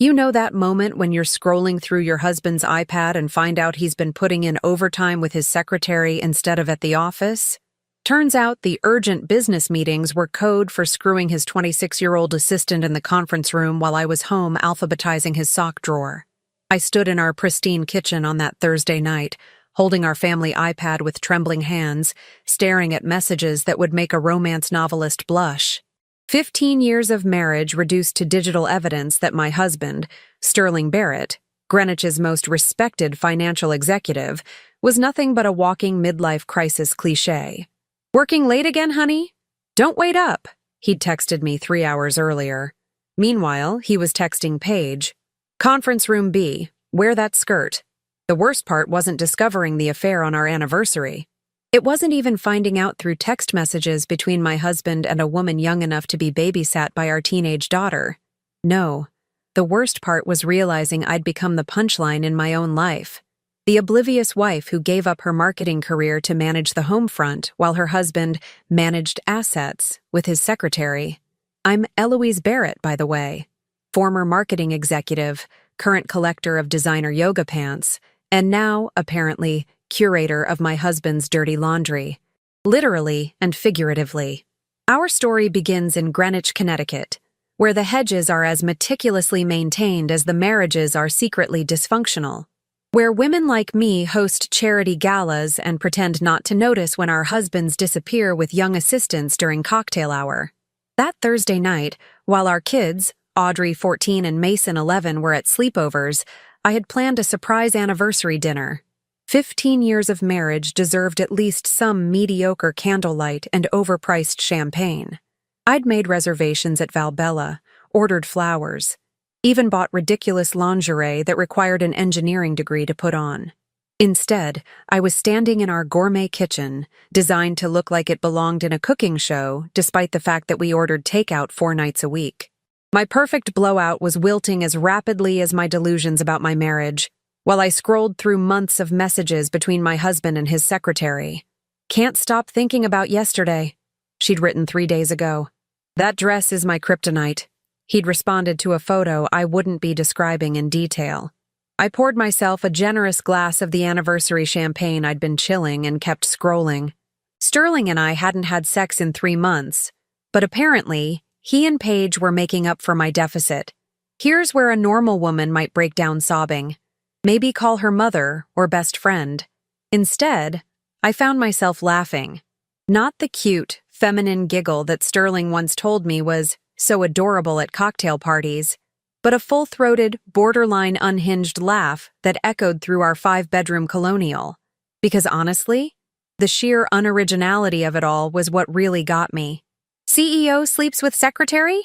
You know that moment when you're scrolling through your husband's iPad and find out he's been putting in overtime with his secretary instead of at the office? Turns out the urgent business meetings were code for screwing his 26-year-old assistant in the conference room while I was home alphabetizing his sock drawer. I stood in our pristine kitchen on that Thursday night, holding our family iPad with trembling hands, staring at messages that would make a romance novelist blush. 15 years of marriage reduced to digital evidence that my husband, Sterling Barrett, Greenwich's most respected financial executive, was nothing but a walking midlife crisis cliché. "Working late again, honey? Don't wait up," he'd texted me 3 hours earlier. Meanwhile, he was texting Paige, "Conference room B, wear that skirt." The worst part wasn't discovering the affair on our anniversary. It wasn't even finding out through text messages between my husband and a woman young enough to be babysat by our teenage daughter. No, the worst part was realizing I'd become the punchline in my own life. The oblivious wife who gave up her marketing career to manage the home front while her husband managed assets with his secretary. I'm Eloise Barrett, by the way, former marketing executive, current collector of designer yoga pants, and now, apparently, curator of my husband's dirty laundry. Literally and figuratively. Our story begins in Greenwich, Connecticut, where the hedges are as meticulously maintained as the marriages are secretly dysfunctional. Where women like me host charity galas and pretend not to notice when our husbands disappear with young assistants during cocktail hour. That Thursday night, while our kids, Audrey 14 and Mason 11, were at sleepovers, I had planned a surprise anniversary dinner. 15 years of marriage deserved at least some mediocre candlelight and overpriced champagne. I'd made reservations at Valbella, ordered flowers, even bought ridiculous lingerie that required an engineering degree to put on. Instead, I was standing in our gourmet kitchen, designed to look like it belonged in a cooking show, despite the fact that we ordered takeout 4 nights a week. My perfect blowout was wilting as rapidly as my delusions about my marriage, while I scrolled through months of messages between my husband and his secretary. "Can't stop thinking about yesterday," she'd written 3 days ago. "That dress is my kryptonite." He'd responded to a photo I wouldn't be describing in detail. I poured myself a generous glass of the anniversary champagne I'd been chilling and kept scrolling. Sterling and I hadn't had sex in 3 months, but apparently, he and Paige were making up for my deficit. Here's where a normal woman might break down sobbing. Maybe call her mother or best friend. Instead, I found myself laughing. Not the cute, feminine giggle that Sterling once told me was so adorable at cocktail parties, but a full-throated, borderline unhinged laugh that echoed through our 5-bedroom colonial. Because honestly, the sheer unoriginality of it all was what really got me. CEO sleeps with secretary?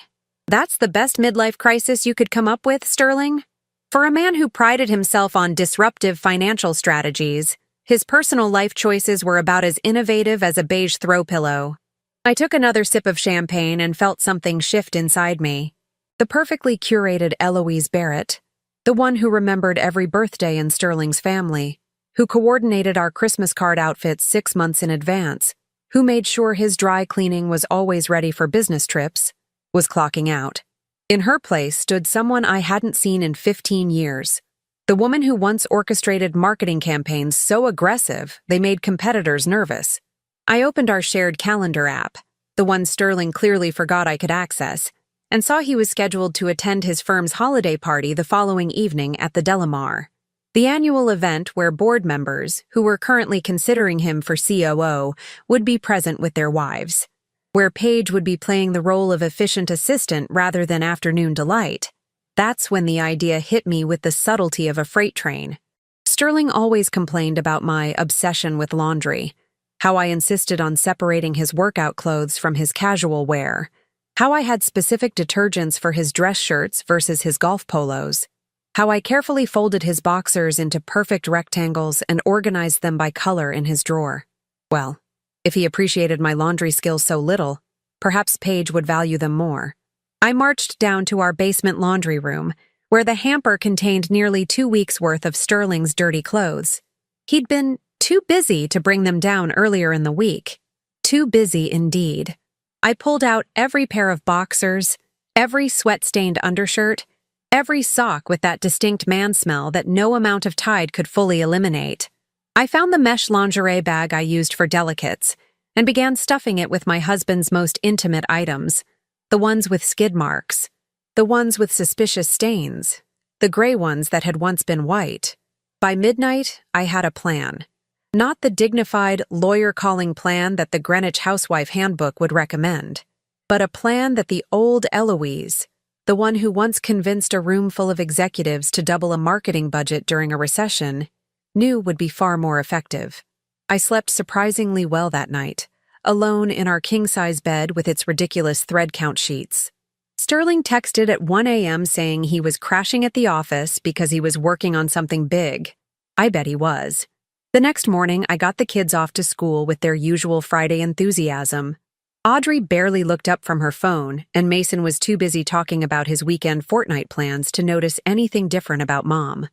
That's the best midlife crisis you could come up with, Sterling? For a man who prided himself on disruptive financial strategies, his personal life choices were about as innovative as a beige throw pillow. I took another sip of champagne and felt something shift inside me. The perfectly curated Eloise Barrett, the one who remembered every birthday in Sterling's family, who coordinated our Christmas card outfits 6 months in advance, who made sure his dry cleaning was always ready for business trips, was clocking out. In her place stood someone I hadn't seen in 15 years. The woman who once orchestrated marketing campaigns so aggressive they made competitors nervous. I opened our shared calendar app, the one Sterling clearly forgot I could access, and saw he was scheduled to attend his firm's holiday party the following evening at the Delamar, the annual event where board members, who were currently considering him for COO, would be present with their wives, where Paige would be playing the role of efficient assistant rather than afternoon delight. That's when the idea hit me with the subtlety of a freight train. Sterling always complained about my obsession with laundry, how I insisted on separating his workout clothes from his casual wear, how I had specific detergents for his dress shirts versus his golf polos, how I carefully folded his boxers into perfect rectangles and organized them by color in his drawer. Well, if he appreciated my laundry skills so little, perhaps Paige would value them more. I marched down to our basement laundry room, where the hamper contained nearly 2 weeks' worth of Sterling's dirty clothes. He'd been too busy to bring them down earlier in the week. Too busy indeed. I pulled out every pair of boxers, every sweat-stained undershirt, Every sock with that distinct man smell that no amount of Tide could fully eliminate. I found the mesh lingerie bag I used for delicates and began stuffing it with my husband's most intimate items, the ones with skid marks, the ones with suspicious stains, the gray ones that had once been white. By midnight, I had a plan. Not the dignified, lawyer-calling plan that the Greenwich Housewife Handbook would recommend, but a plan that the old Eloise, the one who once convinced a room full of executives to double a marketing budget during a recession, knew would be far more effective. I slept surprisingly well that night, alone in our king-size bed with its ridiculous thread count sheets. Sterling texted at 1 a.m. saying he was crashing at the office because he was working on something big. I bet he was. The next morning, I got the kids off to school with their usual Friday enthusiasm. Audrey barely looked up from her phone, and Mason was too busy talking about his weekend Fortnite plans to notice anything different about Mom.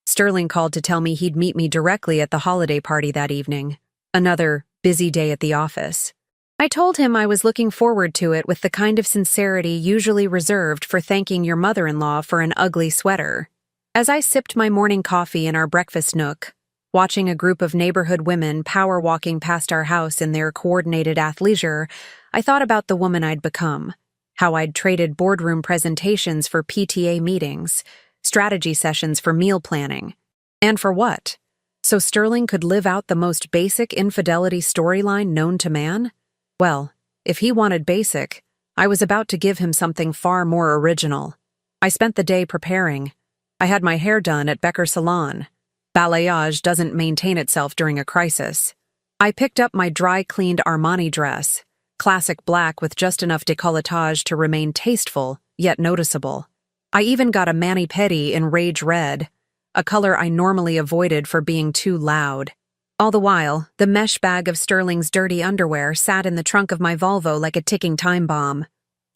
Sterling called to tell me he'd meet me directly at the holiday party that evening. Another busy day at the office. I told him I was looking forward to it with the kind of sincerity usually reserved for thanking your mother-in-law for an ugly sweater. As I sipped my morning coffee in our breakfast nook, watching a group of neighborhood women power walking past our house in their coordinated athleisure, I thought about the woman I'd become, how I'd traded boardroom presentations for PTA meetings, strategy sessions for meal planning. And for what? So Sterling could live out the most basic infidelity storyline known to man? Well, if he wanted basic, I was about to give him something far more original. I spent the day preparing. I had my hair done at Becker Salon. Balayage doesn't maintain itself during a crisis. I picked up my dry-cleaned Armani dress, classic black with just enough décolletage to remain tasteful, yet noticeable. I even got a mani-pedi in rage red, a color I normally avoided for being too loud. All the while, the mesh bag of Sterling's dirty underwear sat in the trunk of my Volvo like a ticking time bomb.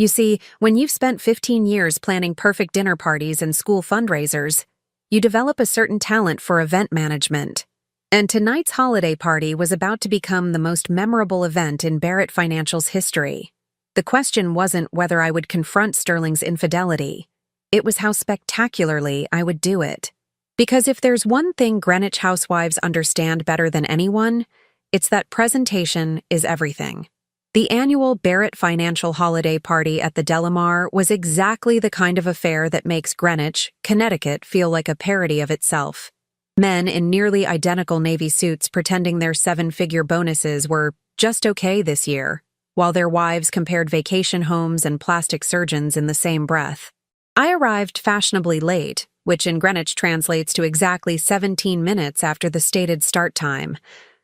You see, when you've spent 15 years planning perfect dinner parties and school fundraisers, you develop a certain talent for event management. And tonight's holiday party was about to become the most memorable event in Barrett Financial's history. The question wasn't whether I would confront Sterling's infidelity. It was how spectacularly I would do it. Because if there's one thing Greenwich housewives understand better than anyone, it's that presentation is everything. The annual Barrett Financial holiday party at the Delamar was exactly the kind of affair that makes Greenwich, Connecticut feel like a parody of itself. Men in nearly identical Navy suits pretending their seven-figure bonuses were just okay this year, while their wives compared vacation homes and plastic surgeons in the same breath. I arrived fashionably late, which in Greenwich translates to exactly 17 minutes after the stated start time,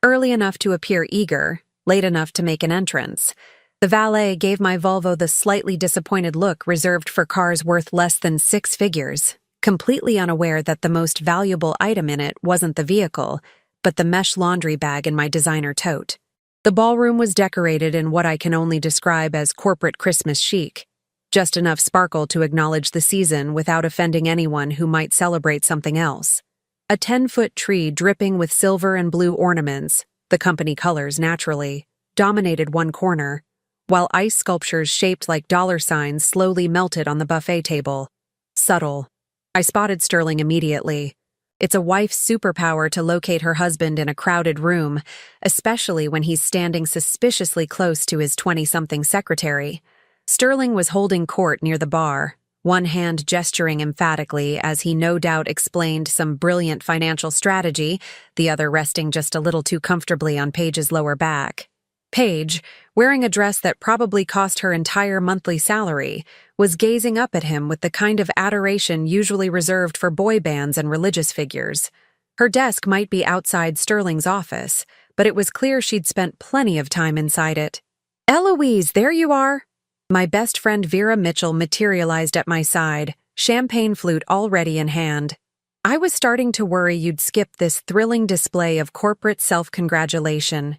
early enough to appear eager, late enough to make an entrance. The valet gave my Volvo the slightly disappointed look reserved for cars worth less than 6 figures, completely unaware that the most valuable item in it wasn't the vehicle, but the mesh laundry bag in my designer tote. The ballroom was decorated in what I can only describe as corporate Christmas chic. Just enough sparkle to acknowledge the season without offending anyone who might celebrate something else. A 10-foot tree dripping with silver and blue ornaments, the company colors naturally, dominated one corner, while ice sculptures shaped like dollar signs slowly melted on the buffet table. Subtle. I spotted Sterling immediately. It's a wife's superpower to locate her husband in a crowded room, especially when he's standing suspiciously close to his 20-something secretary. Sterling was holding court near the bar, one hand gesturing emphatically as he no doubt explained some brilliant financial strategy, the other resting just a little too comfortably on Paige's lower back. Paige, wearing a dress that probably cost her entire monthly salary, was gazing up at him with the kind of adoration usually reserved for boy bands and religious figures. Her desk might be outside Sterling's office, but it was clear she'd spent plenty of time inside it. "Eloise, there you are!" My best friend Vera Mitchell materialized at my side, champagne flute already in hand. I was starting to worry you'd skip this thrilling display of corporate self-congratulation.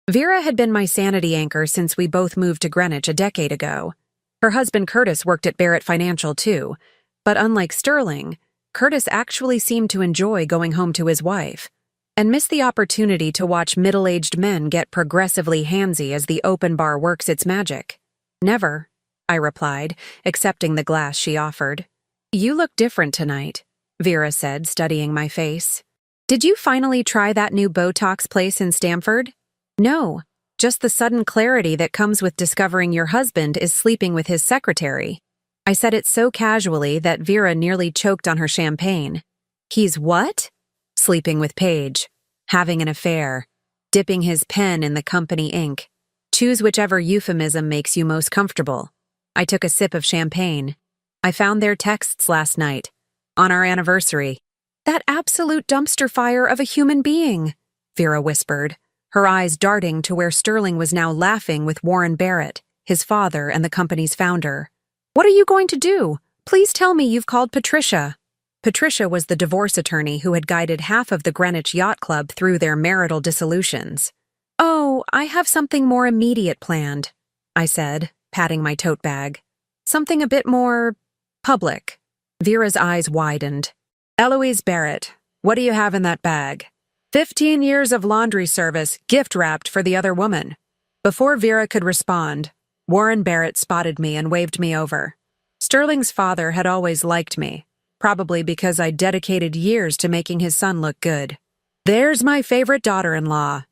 Vera had been my sanity anchor since we both moved to Greenwich a decade ago. Her husband Curtis worked at Barrett Financial too, but unlike Sterling, Curtis actually seemed to enjoy going home to his wife, and missed the opportunity to watch middle-aged men get progressively handsy as the open bar works its magic. "Never," I replied, accepting the glass she offered. You look different tonight, Vera said, studying my face. Did you finally try that new Botox place in Stamford? No, just the sudden clarity that comes with discovering your husband is sleeping with his secretary. I said it so casually that Vera nearly choked on her champagne. He's what? Sleeping with Paige. Having an affair. Dipping his pen in the company ink. Choose whichever euphemism makes you most comfortable. I took a sip of champagne. I found their texts last night. On our anniversary. That absolute dumpster fire of a human being, Vera whispered, her eyes darting to where Sterling was now laughing with Warren Barrett, his father and the company's founder. What are you going to do? Please tell me you've called Patricia. Patricia was the divorce attorney who had guided half of the Greenwich Yacht Club through their marital dissolutions. Oh, I have something more immediate planned, I said, patting my tote bag. Something a bit more public. Vera's eyes widened. Eloise Barrett, what do you have in that bag? 15 years of laundry service, gift-wrapped for the other woman. Before Vera could respond, Warren Barrett spotted me and waved me over. Sterling's father had always liked me, probably because I dedicated years to making his son look good. There's my favorite daughter-in-law,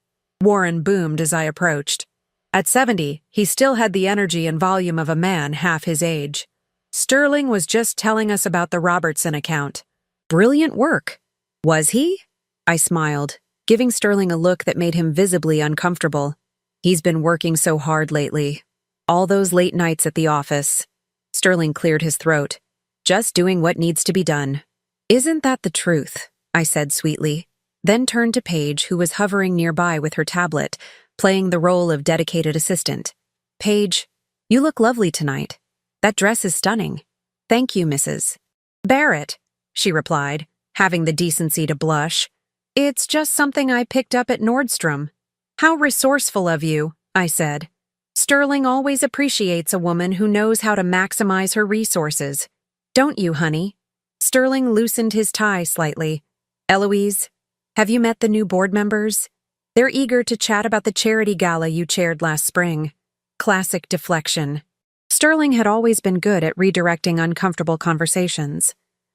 Warren boomed as I approached. At 70, he still had the energy and volume of a man half his age. Sterling was just telling us about the Robertson account. Brilliant work. Was he? I smiled, giving Sterling a look that made him visibly uncomfortable. He's been working so hard lately. All those late nights at the office. Sterling cleared his throat. Just doing what needs to be done. Isn't that the truth? I said sweetly, then turned to Paige, who was hovering nearby with her tablet, playing the role of dedicated assistant. Paige, you look lovely tonight. That dress is stunning. Thank you, Mrs. Barrett, she replied, having the decency to blush. It's just something I picked up at Nordstrom. How resourceful of you, I said. Sterling always appreciates a woman who knows how to maximize her resources. Don't you, honey? Sterling loosened his tie slightly. Eloise, have you met the new board members? They're eager to chat about the charity gala you chaired last spring. Classic deflection. Sterling had always been good at redirecting uncomfortable conversations,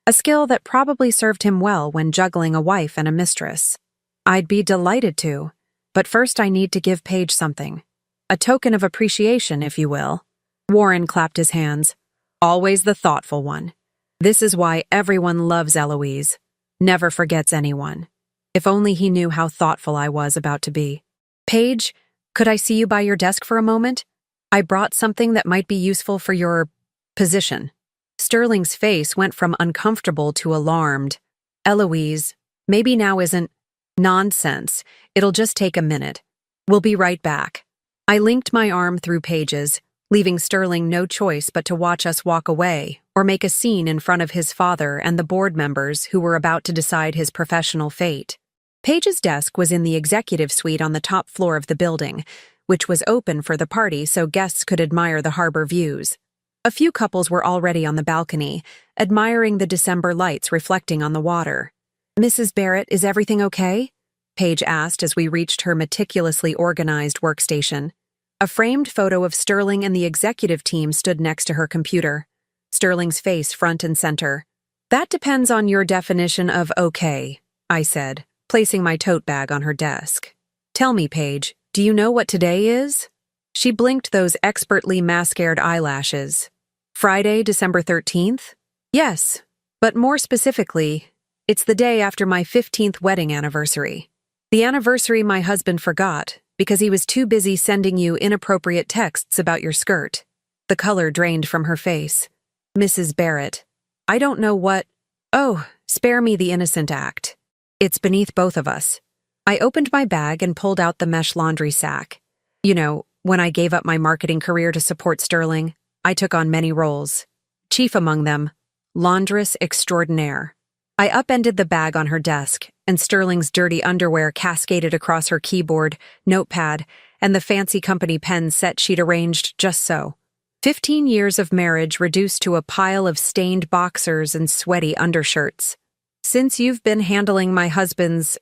a skill that probably served him well when juggling a wife and a mistress. I'd be delighted to, but first I need to give Paige something. A token of appreciation, if you will. Warren clapped his hands. Always the thoughtful one. This is why everyone loves Eloise. Never forgets anyone. If only he knew how thoughtful I was about to be. Paige, could I see you by your desk for a moment? I brought something that might be useful for your position. Sterling's face went from uncomfortable to alarmed. Eloise, maybe now isn't nonsense. It'll just take a minute. We'll be right back. I linked my arm through Paige's, leaving Sterling no choice but to watch us walk away or make a scene in front of his father and the board members who were about to decide his professional fate. Paige's desk was in the executive suite on the top floor of the building, which was open for the party so guests could admire the harbor views. A few couples were already on the balcony, admiring the December lights reflecting on the water. Mrs. Barrett, is everything okay? Paige asked as we reached her meticulously organized workstation. A framed photo of Sterling and the executive team stood next to her computer, Sterling's face front and center. That depends on your definition of okay, I said, placing my tote bag on her desk. Tell me, Paige, do you know what today is? She blinked those expertly mascared eyelashes. Friday, December 13th? Yes, but more specifically, it's the day after my 15th wedding anniversary. The anniversary my husband forgot because he was too busy sending you inappropriate texts about your skirt. The color drained from her face. Mrs. Barrett, I don't know what— Oh, spare me the innocent act. It's beneath both of us. I opened my bag and pulled out the mesh laundry sack. You know, when I gave up my marketing career to support Sterling, I took on many roles. Chief among them, laundress extraordinaire. I upended the bag on her desk, and Sterling's dirty underwear cascaded across her keyboard, notepad, and the fancy company pen set she'd arranged just so. 15 years of marriage reduced to a pile of stained boxers and sweaty undershirts. Since you've been handling my husband's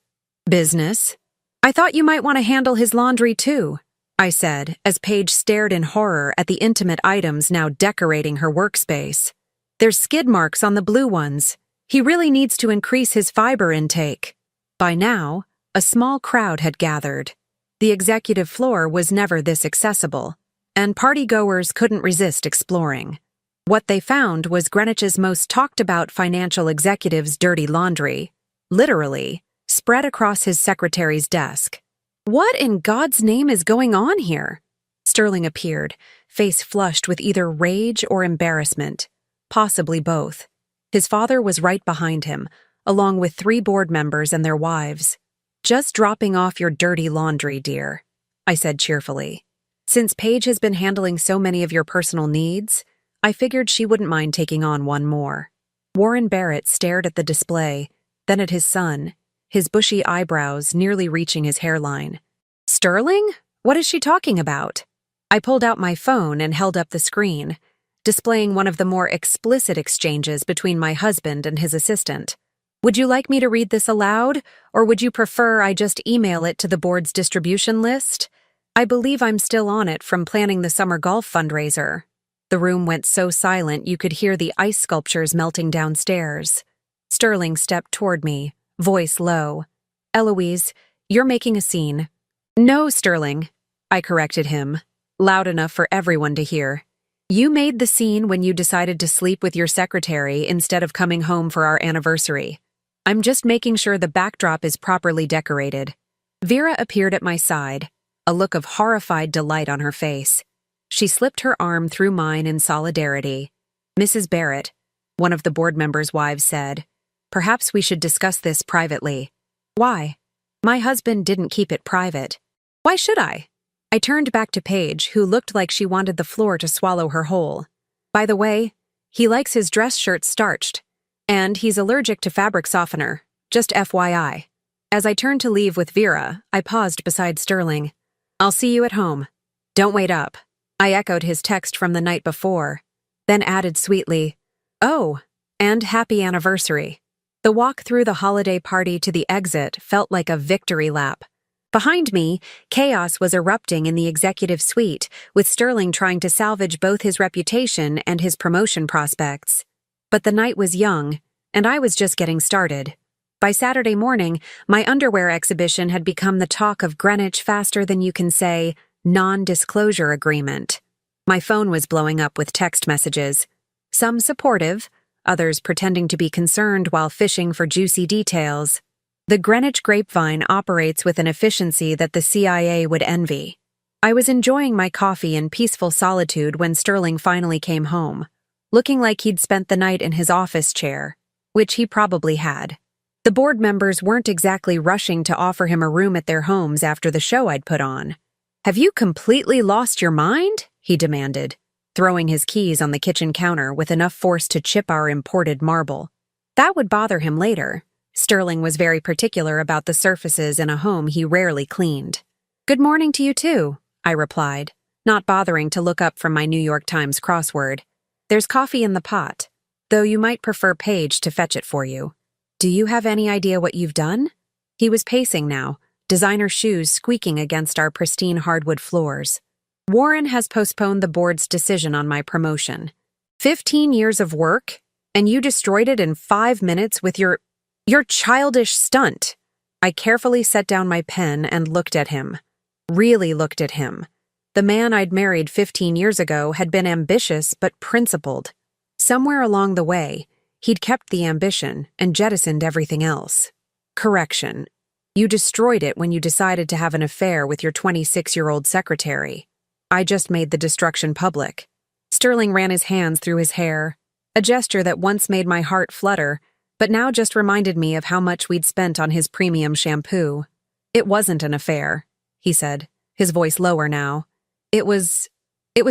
business, I thought you might want to handle his laundry too, I said, as Paige stared in horror at the intimate items now decorating her workspace. There's skid marks on the blue ones. He really needs to increase his fiber intake. By now, a small crowd had gathered. The executive floor was never this accessible, and partygoers couldn't resist exploring. What they found was Greenwich's most talked-about financial executive's dirty laundry, literally, spread across his secretary's desk. What in God's name is going on here? Sterling appeared, face flushed with either rage or embarrassment, possibly both. His father was right behind him, along with 3 board members and their wives. "Just dropping off your dirty laundry, dear," I said cheerfully. "Since Paige has been handling so many of your personal needs, I figured she wouldn't mind taking on one more." Warren Barrett stared at the display, then at his son, his bushy eyebrows nearly reaching his hairline. "Sterling? What is she talking about?" I pulled out my phone and held up the screen, displaying one of the more explicit exchanges between my husband and his assistant. "Would you like me to read this aloud, or would you prefer I just email it to the board's distribution list? I believe I'm still on it from planning the summer golf fundraiser." The room went so silent you could hear the ice sculptures melting downstairs. Sterling stepped toward me, voice low. "Eloise, you're making a scene." "No, Sterling," I corrected him, loud enough for everyone to hear. "You made the scene when you decided to sleep with your secretary instead of coming home for our anniversary. I'm just making sure the backdrop is properly decorated." Vera appeared at my side, a look of horrified delight on her face. She slipped her arm through mine in solidarity. "Mrs. Barrett," one of the board members' wives said, "perhaps we should discuss this privately." "Why?" "My husband didn't keep it private." "Why should I?" I turned back to Paige, who looked like she wanted the floor to swallow her whole. "By the way, he likes his dress shirts starched, and he's allergic to fabric softener, just FYI. As I turned to leave with Vera, I paused beside Sterling. "I'll see you at home. Don't wait up." I echoed his text from the night before, then added sweetly, "Oh, and happy anniversary." The walk through the holiday party to the exit felt like a victory lap. Behind me, chaos was erupting in the executive suite, with Sterling trying to salvage both his reputation and his promotion prospects. But the night was young, and I was just getting started. By Saturday morning, my underwear exhibition had become the talk of Greenwich faster than you can say, non-disclosure agreement. My phone was blowing up with text messages, some supportive, others pretending to be concerned while fishing for juicy details. The Greenwich grapevine operates with an efficiency that the CIA would envy. I was enjoying my coffee in peaceful solitude when Sterling finally came home, looking like he'd spent the night in his office chair, which he probably had. The board members weren't exactly rushing to offer him a room at their homes after the show I'd put on. "Have you completely lost your mind?" he demanded, throwing his keys on the kitchen counter with enough force to chip our imported marble. That would bother him later. Sterling was very particular about the surfaces in a home he rarely cleaned. "Good morning to you too," I replied, not bothering to look up from my New York Times crossword. "There's coffee in the pot, though you might prefer Paige to fetch it for you. Do you have any idea what you've done?" He was pacing now, designer shoes squeaking against our pristine hardwood floors. "Warren has postponed the board's decision on my promotion. 15 years of work, and you destroyed it in 5 minutes with your childish stunt." I carefully set down my pen and looked at him. Really looked at him. The man I'd married 15 years ago had been ambitious but principled. Somewhere along the way, he'd kept the ambition and jettisoned everything else. Correction. You destroyed it when you decided to have an affair with your 26-year-old secretary. I just made the destruction public. Sterling ran his hands through his hair, a gesture that once made my heart flutter, but now just reminded me of how much we'd spent on his premium shampoo. "It wasn't an affair," he said, his voice lower now. It was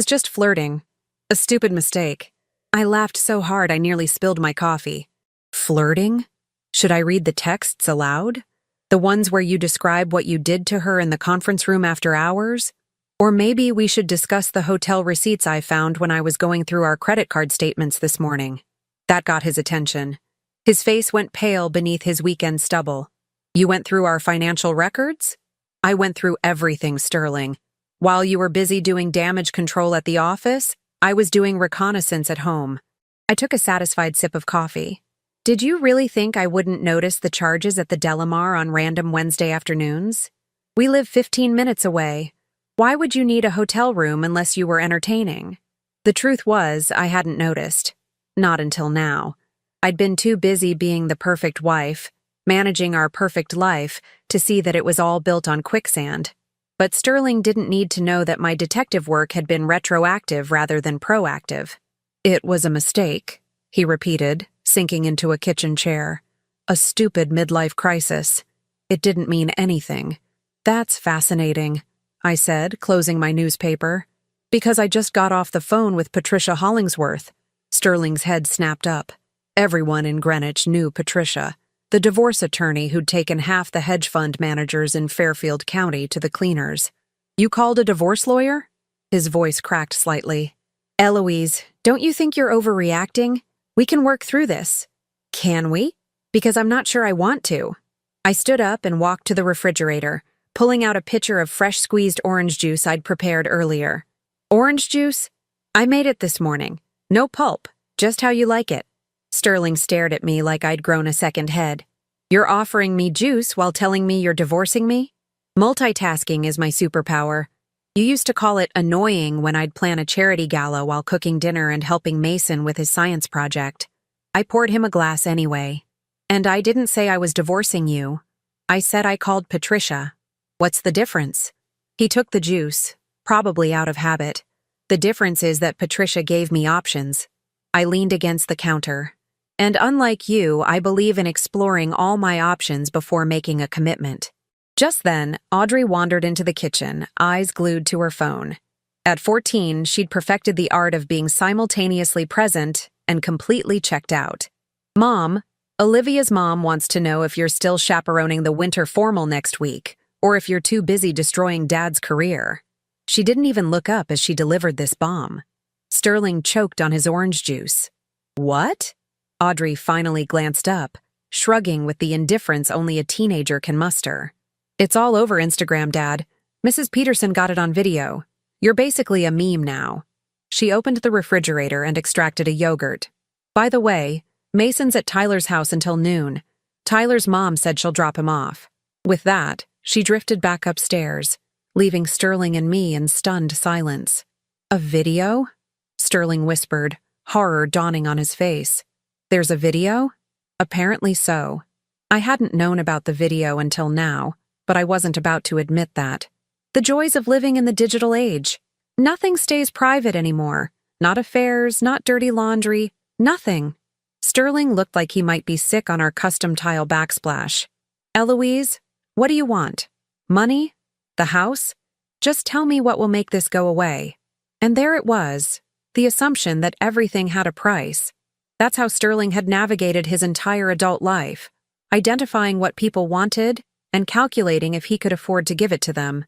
just flirting. A stupid mistake." I laughed so hard I nearly spilled my coffee. "Flirting? Should I read the texts aloud? The ones where you describe what you did to her in the conference room after hours? Or maybe we should discuss the hotel receipts I found when I was going through our credit card statements this morning." That got his attention. His face went pale beneath his weekend stubble. "You went through our financial records?" "I went through everything, Sterling. While you were busy doing damage control at the office, I was doing reconnaissance at home. I took a satisfied sip of coffee. Did you really think I wouldn't notice the charges at the Delamar on random Wednesday afternoons? We live 15 minutes away. Why would you need a hotel room unless you were entertaining? The truth was, I hadn't noticed. Not until now. I'd been too busy being the perfect wife, managing our perfect life, to see that it was all built on quicksand. But Sterling didn't need to know that my detective work had been retroactive rather than proactive. It was a mistake, he repeated, sinking into a kitchen chair. A stupid midlife crisis. It didn't mean anything. That's fascinating, I said, closing my newspaper. Because I just got off the phone with Patricia Hollingsworth. Sterling's head snapped up. Everyone in Greenwich knew Patricia, the divorce attorney who'd taken half the hedge fund managers in Fairfield County to the cleaners. You called a divorce lawyer? His voice cracked slightly. Eloise, don't you think you're overreacting? We can work through this. Can we? Because I'm not sure I want to. I stood up and walked to the refrigerator, pulling out a pitcher of fresh squeezed orange juice I'd prepared earlier. Orange juice? I made it this morning. No pulp, just how you like it. Sterling stared at me like I'd grown a second head. You're offering me juice while telling me you're divorcing me? Multitasking is my superpower. You used to call it annoying when I'd plan a charity gala while cooking dinner and helping Mason with his science project. I poured him a glass anyway. And I didn't say I was divorcing you. I said I called Patricia. What's the difference? He took the juice, probably out of habit. The difference is that Patricia gave me options. I leaned against the counter. And unlike you, I believe in exploring all my options before making a commitment. Just then, Audrey wandered into the kitchen, eyes glued to her phone. At 14, she'd perfected the art of being simultaneously present and completely checked out. Mom, Olivia's mom wants to know if you're still chaperoning the winter formal next week, or if you're too busy destroying Dad's career. She didn't even look up as she delivered this bomb. Sterling choked on his orange juice. What? Audrey finally glanced up, shrugging with the indifference only a teenager can muster. It's all over Instagram, Dad. Mrs. Peterson got it on video. You're basically a meme now. She opened the refrigerator and extracted a yogurt. By the way, Mason's at Tyler's house until noon. Tyler's mom said she'll drop him off. With that, she drifted back upstairs, leaving Sterling and me in stunned silence. A video? Sterling whispered, horror dawning on his face. There's a video? Apparently so. I hadn't known about the video until now, but I wasn't about to admit that. The joys of living in the digital age. Nothing stays private anymore. Not affairs, not dirty laundry, nothing. Sterling looked like he might be sick on our custom tile backsplash. Eloise, what do you want? Money? The house? Just tell me what will make this go away. And there it was, the assumption that everything had a price. That's how Sterling had navigated his entire adult life, identifying what people wanted and calculating if he could afford to give it to them.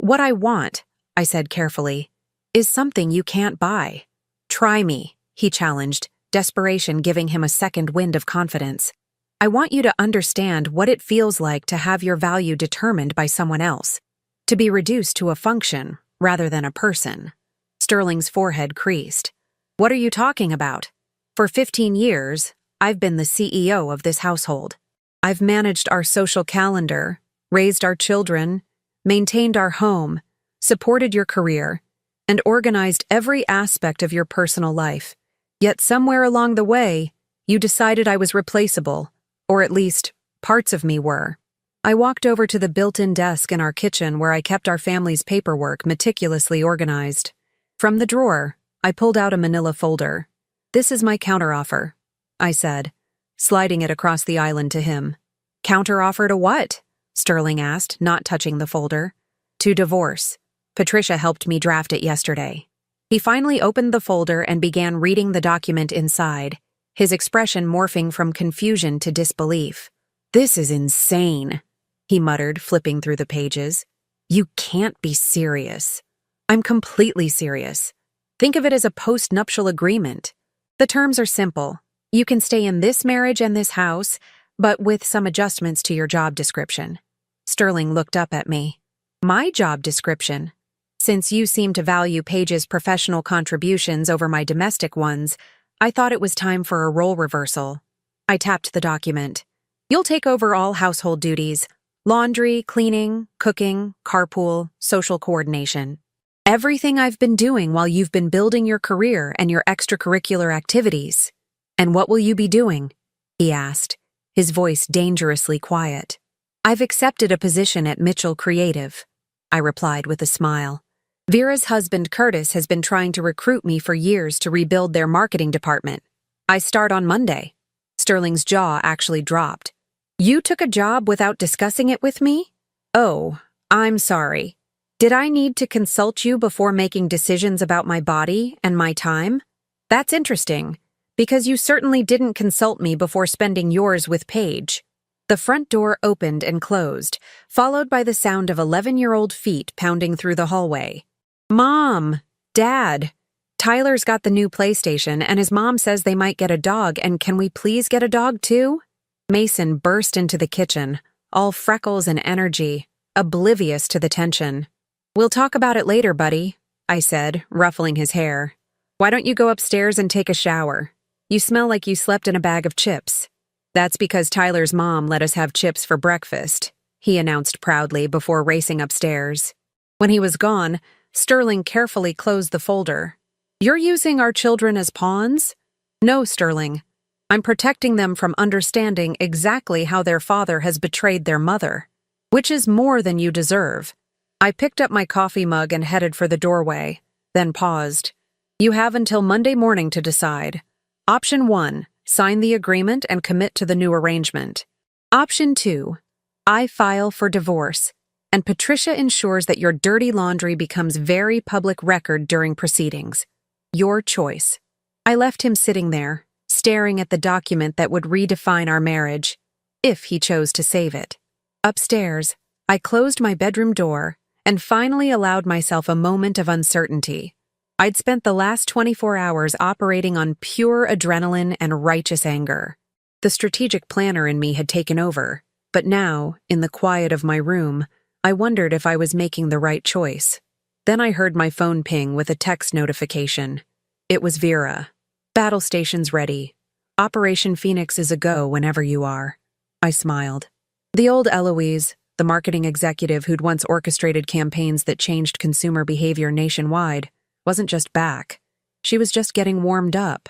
What I want, I said carefully, is something you can't buy. Try me, he challenged, desperation giving him a second wind of confidence. I want you to understand what it feels like to have your value determined by someone else, to be reduced to a function rather than a person. Sterling's forehead creased. What are you talking about? For 15 years, I've been the CEO of this household. I've managed our social calendar, raised our children, maintained our home, supported your career, and organized every aspect of your personal life. Yet somewhere along the way, you decided I was replaceable, or at least parts of me were. I walked over to the built-in desk in our kitchen where I kept our family's paperwork meticulously organized. From the drawer, I pulled out a manila folder. This is my counteroffer, I said, sliding it across the island to him. Counteroffer to what? Sterling asked, not touching the folder. To divorce. Patricia helped me draft it yesterday. He finally opened the folder and began reading the document inside, his expression morphing from confusion to disbelief. This is insane, he muttered, flipping through the pages. You can't be serious. I'm completely serious. Think of it as a post-nuptial agreement. The terms are simple. You can stay in this marriage and this house, but with some adjustments to your job description. Sterling looked up at me. My job description? Since you seem to value Paige's professional contributions over my domestic ones, I thought it was time for a role reversal. I tapped the document. You'll take over all household duties: laundry, cleaning, cooking, carpool, social coordination. Everything I've been doing while you've been building your career and your extracurricular activities. And what will you be doing? He asked, his voice dangerously quiet. I've accepted a position at Mitchell Creative, I replied with a smile. Vera's husband Curtis has been trying to recruit me for years to rebuild their marketing department. I start on Monday. Sterling's jaw actually dropped. You took a job without discussing it with me? Oh, I'm sorry. Did I need to consult you before making decisions about my body and my time? That's interesting, because you certainly didn't consult me before spending yours with Paige. The front door opened and closed, followed by the sound of 11-year-old feet pounding through the hallway. Mom! Dad! Tyler's got the new PlayStation and his mom says they might get a dog, and can we please get a dog too? Mason burst into the kitchen, all freckles and energy, oblivious to the tension. We'll talk about it later, buddy, I said, ruffling his hair. Why don't you go upstairs and take a shower? You smell like you slept in a bag of chips. That's because Tyler's mom let us have chips for breakfast, he announced proudly before racing upstairs. When he was gone, Sterling carefully closed the folder. You're using our children as pawns? No, Sterling. I'm protecting them from understanding exactly how their father has betrayed their mother, which is more than you deserve. I picked up my coffee mug and headed for the doorway, then paused. You have until Monday morning to decide. Option 1, sign the agreement and commit to the new arrangement. Option 2, I file for divorce, and Patricia ensures that your dirty laundry becomes very public record during proceedings. Your choice. I left him sitting there, staring at the document that would redefine our marriage, if he chose to save it. Upstairs, I closed my bedroom door and finally allowed myself a moment of uncertainty. I'd spent the last 24 hours operating on pure adrenaline and righteous anger. The strategic planner in me had taken over, but now, in the quiet of my room, I wondered if I was making the right choice. Then I heard my phone ping with a text notification. It was Vera. Battle station's ready. Operation Phoenix is a go whenever you are. I smiled. The old Eloise, the marketing executive who'd once orchestrated campaigns that changed consumer behavior nationwide, wasn't just back. She was just getting warmed up.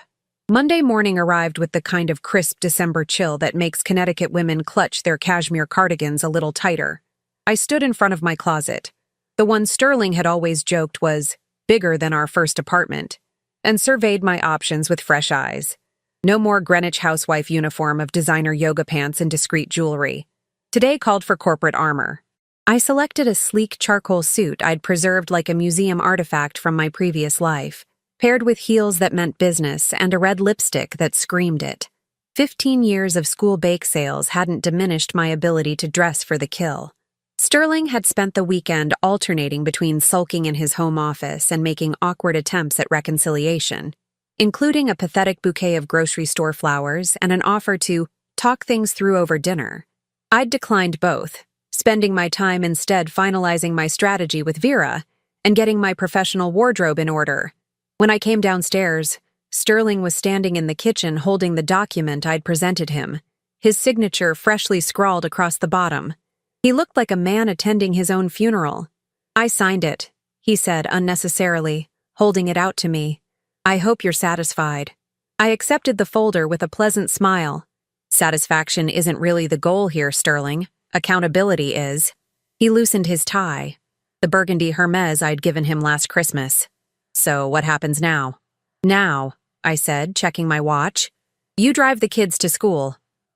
Monday morning arrived with the kind of crisp December chill that makes Connecticut women clutch their cashmere cardigans a little tighter. I stood in front of my closet. The one Sterling had always joked was bigger than our first apartment, and surveyed my options with fresh eyes. No more Greenwich housewife uniform of designer yoga pants and discreet jewelry. Today called for corporate armor. I selected a sleek charcoal suit I'd preserved like a museum artifact from my previous life, paired with heels that meant business and a red lipstick that screamed it. 15 years of school bake sales hadn't diminished my ability to dress for the kill. Sterling had spent the weekend alternating between sulking in his home office and making awkward attempts at reconciliation, including a pathetic bouquet of grocery store flowers and an offer to talk things through over dinner. I'd declined both, spending my time instead finalizing my strategy with Vera and getting my professional wardrobe in order. When I came downstairs, Sterling was standing in the kitchen holding the document I'd presented him, his signature freshly scrawled across the bottom. He looked like a man attending his own funeral. I signed it, he said unnecessarily, holding it out to me. I hope you're satisfied. I accepted the folder with a pleasant smile. Satisfaction isn't really the goal here, Sterling. Accountability is. He loosened his tie, the burgundy Hermes I'd given him last Christmas. So what happens now? Now, I said, checking my watch. You drive the kids to school.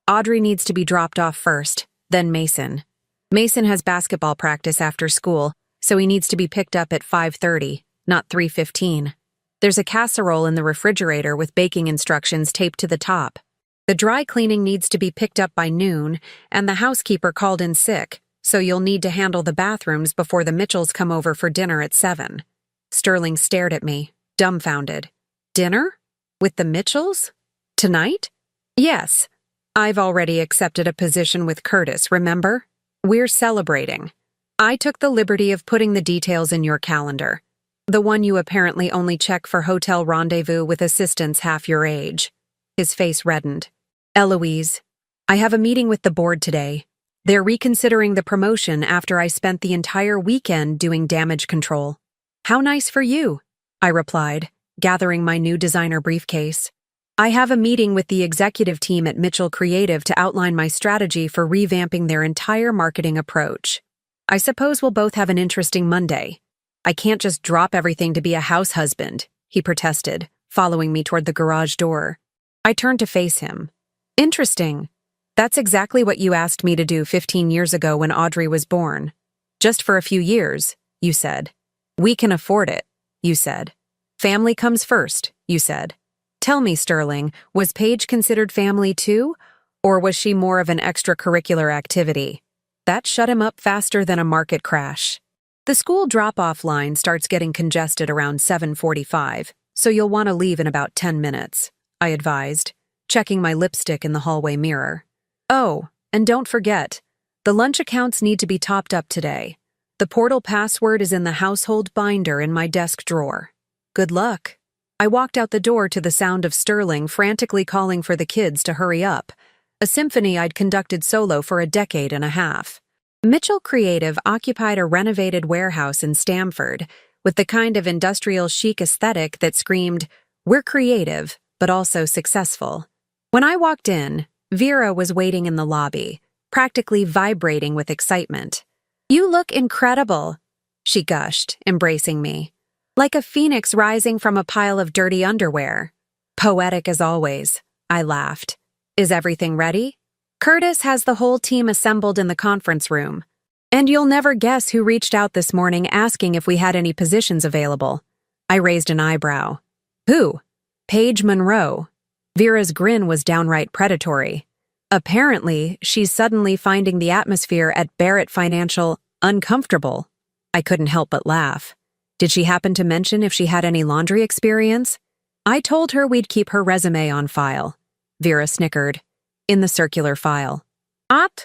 Audrey needs to be dropped off first, then Mason. Mason has basketball practice after school, so he needs to be picked up at 5:30, not 3:15. There's a casserole in the refrigerator with baking instructions taped to the top. The dry cleaning needs to be picked up by noon, and the housekeeper called in sick, so you'll need to handle the bathrooms before the Mitchells come over for dinner at 7. Sterling stared at me, dumbfounded. Dinner? With the Mitchells? Tonight? Yes. I've already accepted a position with Curtis, remember? We're celebrating. I took the liberty of putting the details in your calendar. The one you apparently only check for hotel rendezvous with assistants half your age. His face reddened. Eloise, I have a meeting with the board today. They're reconsidering the promotion after I spent the entire weekend doing damage control. How nice for you, I replied, gathering my new designer briefcase. I have a meeting with the executive team at Mitchell Creative to outline my strategy for revamping their entire marketing approach. I suppose we'll both have an interesting Monday. I can't just drop everything to be a house husband, he protested, following me toward the garage door. I turned to face him. Interesting. That's exactly what you asked me to do 15 years ago when Audrey was born. Just for a few years, you said. We can afford it, you said. Family comes first, you said. Tell me, Sterling, was Paige considered family too? Or was she more of an extracurricular activity? That shut him up faster than a market crash. The school drop-off line starts getting congested around 7:45, so you'll want to leave in about 10 minutes, I advised, checking my lipstick in the hallway mirror. Oh, and don't forget, the lunch accounts need to be topped up today. The portal password is in the household binder in my desk drawer. Good luck. I walked out the door to the sound of Sterling frantically calling for the kids to hurry up, a symphony I'd conducted solo for a decade and a half. Mitchell Creative occupied a renovated warehouse in Stamford with the kind of industrial chic aesthetic that screamed, "We're creative, but also successful." When I walked in, Vera was waiting in the lobby, practically vibrating with excitement. "You look incredible," she gushed, embracing me. "Like a phoenix rising from a pile of dirty underwear." "Poetic as always," I laughed. "Is everything ready?" "Curtis has the whole team assembled in the conference room. And you'll never guess who reached out this morning asking if we had any positions available." I raised an eyebrow. "Who?" "Paige Monroe." Vera's grin was downright predatory. "Apparently, she's suddenly finding the atmosphere at Barrett Financial uncomfortable." I couldn't help but laugh. "Did she happen to mention if she had any laundry experience?" "I told her we'd keep her resume on file." Vera snickered. "In the circular file." "Op?"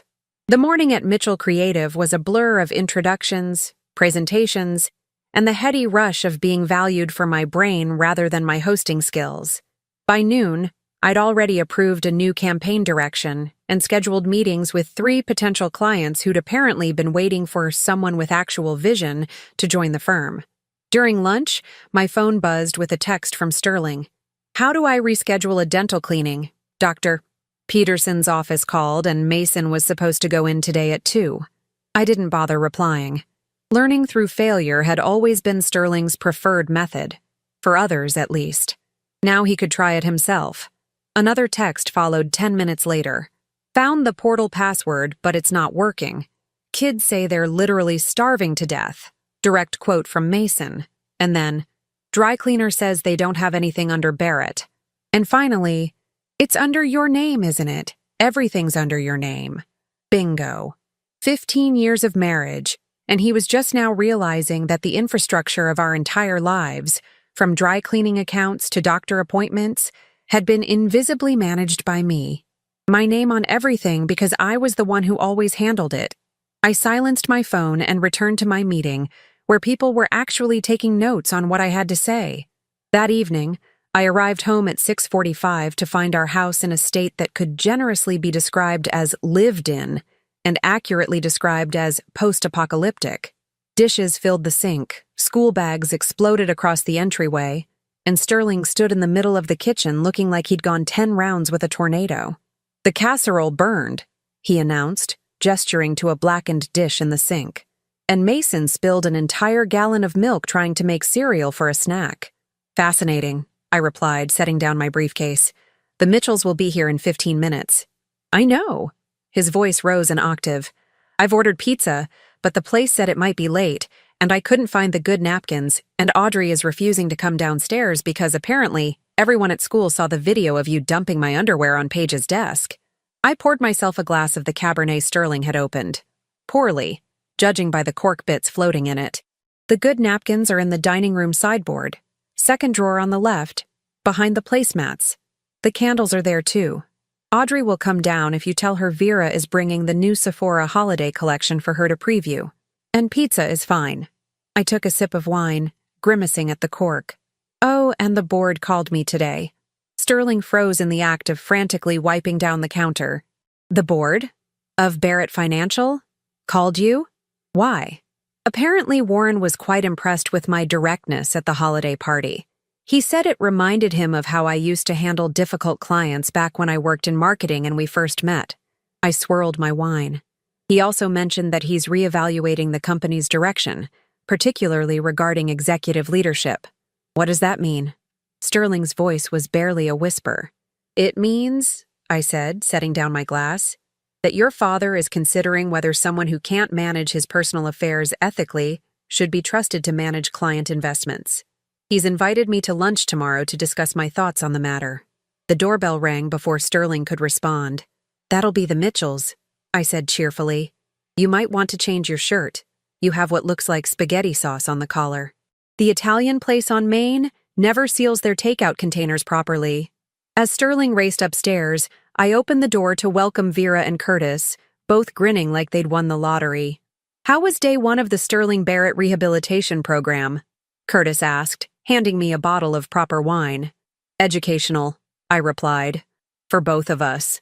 The morning at Mitchell Creative was a blur of introductions, presentations, and the heady rush of being valued for my brain rather than my hosting skills. By noon, I'd already approved a new campaign direction and scheduled meetings with 3 potential clients who'd apparently been waiting for someone with actual vision to join the firm. During lunch, my phone buzzed with a text from Sterling. "How do I reschedule a dental cleaning? Dr. Peterson's office called and Mason was supposed to go in today at 2. I didn't bother replying. Learning through failure had always been Sterling's preferred method. For others, at least. Now he could try it himself. Another text followed 10 minutes later. "Found the portal password, but it's not working. Kids say they're literally starving to death." Direct quote from Mason. And then, "Dry cleaner says they don't have anything under Barrett." And finally, "It's under your name, isn't it? Everything's under your name." Bingo. 15 years of marriage, and he was just now realizing that the infrastructure of our entire lives, from dry cleaning accounts to doctor appointments, had been invisibly managed by me. My name on everything because I was the one who always handled it. I silenced my phone and returned to my meeting, where people were actually taking notes on what I had to say. That evening, I arrived home at 6:45 to find our house in a state that could generously be described as lived in and accurately described as post-apocalyptic. Dishes filled the sink, school bags exploded across the entryway, and Sterling stood in the middle of the kitchen looking like he'd gone 10 rounds with a tornado. "The casserole burned," he announced, gesturing to a blackened dish in the sink. "And Mason spilled an entire gallon of milk trying to make cereal for a snack." "Fascinating," I replied, setting down my briefcase. "The Mitchells will be here in 15 minutes. "I know." His voice rose an octave. "I've ordered pizza, but the place said it might be late, and I couldn't find the good napkins, and Audrey is refusing to come downstairs because apparently everyone at school saw the video of you dumping my underwear on Paige's desk." I poured myself a glass of the Cabernet Sterling had opened. Poorly, judging by the cork bits floating in it. "The good napkins are in the dining room sideboard. Second drawer on the left, behind the placemats. The candles are there too. Audrey will come down if you tell her Vera is bringing the new Sephora holiday collection for her to preview. And pizza is fine." I took a sip of wine, grimacing at the cork. Oh, and the board called me today. Sterling froze in the act of frantically wiping down the counter. The board? Of Barrett Financial? Called you? Why? Apparently, Warren was quite impressed with my directness at the holiday party. He said it reminded him of how I used to handle difficult clients back when I worked in marketing and we first met. I swirled my wine. He also mentioned that he's reevaluating the company's direction, particularly regarding executive leadership. What does that mean? Sterling's voice was barely a whisper. It means, I said, setting down my glass, that your father is considering whether someone who can't manage his personal affairs ethically should be trusted to manage client investments. He's invited me to lunch tomorrow to discuss my thoughts on the matter. The doorbell rang before Sterling could respond. That'll be the Mitchells, I said cheerfully. You might want to change your shirt. You have what looks like spaghetti sauce on the collar. The Italian place on Main never seals their takeout containers properly. As Sterling raced upstairs, I opened the door to welcome Vera and Curtis, both grinning like they'd won the lottery. How was day one of the Sterling Barrett rehabilitation program? Curtis asked, handing me a bottle of proper wine. Educational, I replied. For both of us.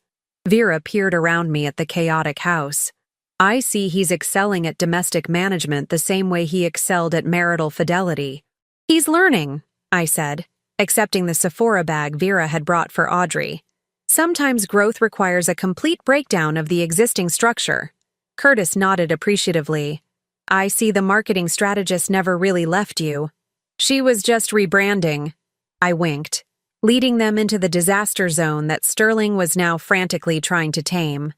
Vera peered around me at the chaotic house. I see he's excelling at domestic management the same way he excelled at marital fidelity. He's learning, I said, accepting the Sephora bag Vera had brought for Audrey. Sometimes growth requires a complete breakdown of the existing structure. Curtis nodded appreciatively. I see the marketing strategist never really left you. She was just rebranding. I winked, leading them into the disaster zone that Sterling was now frantically trying to tame.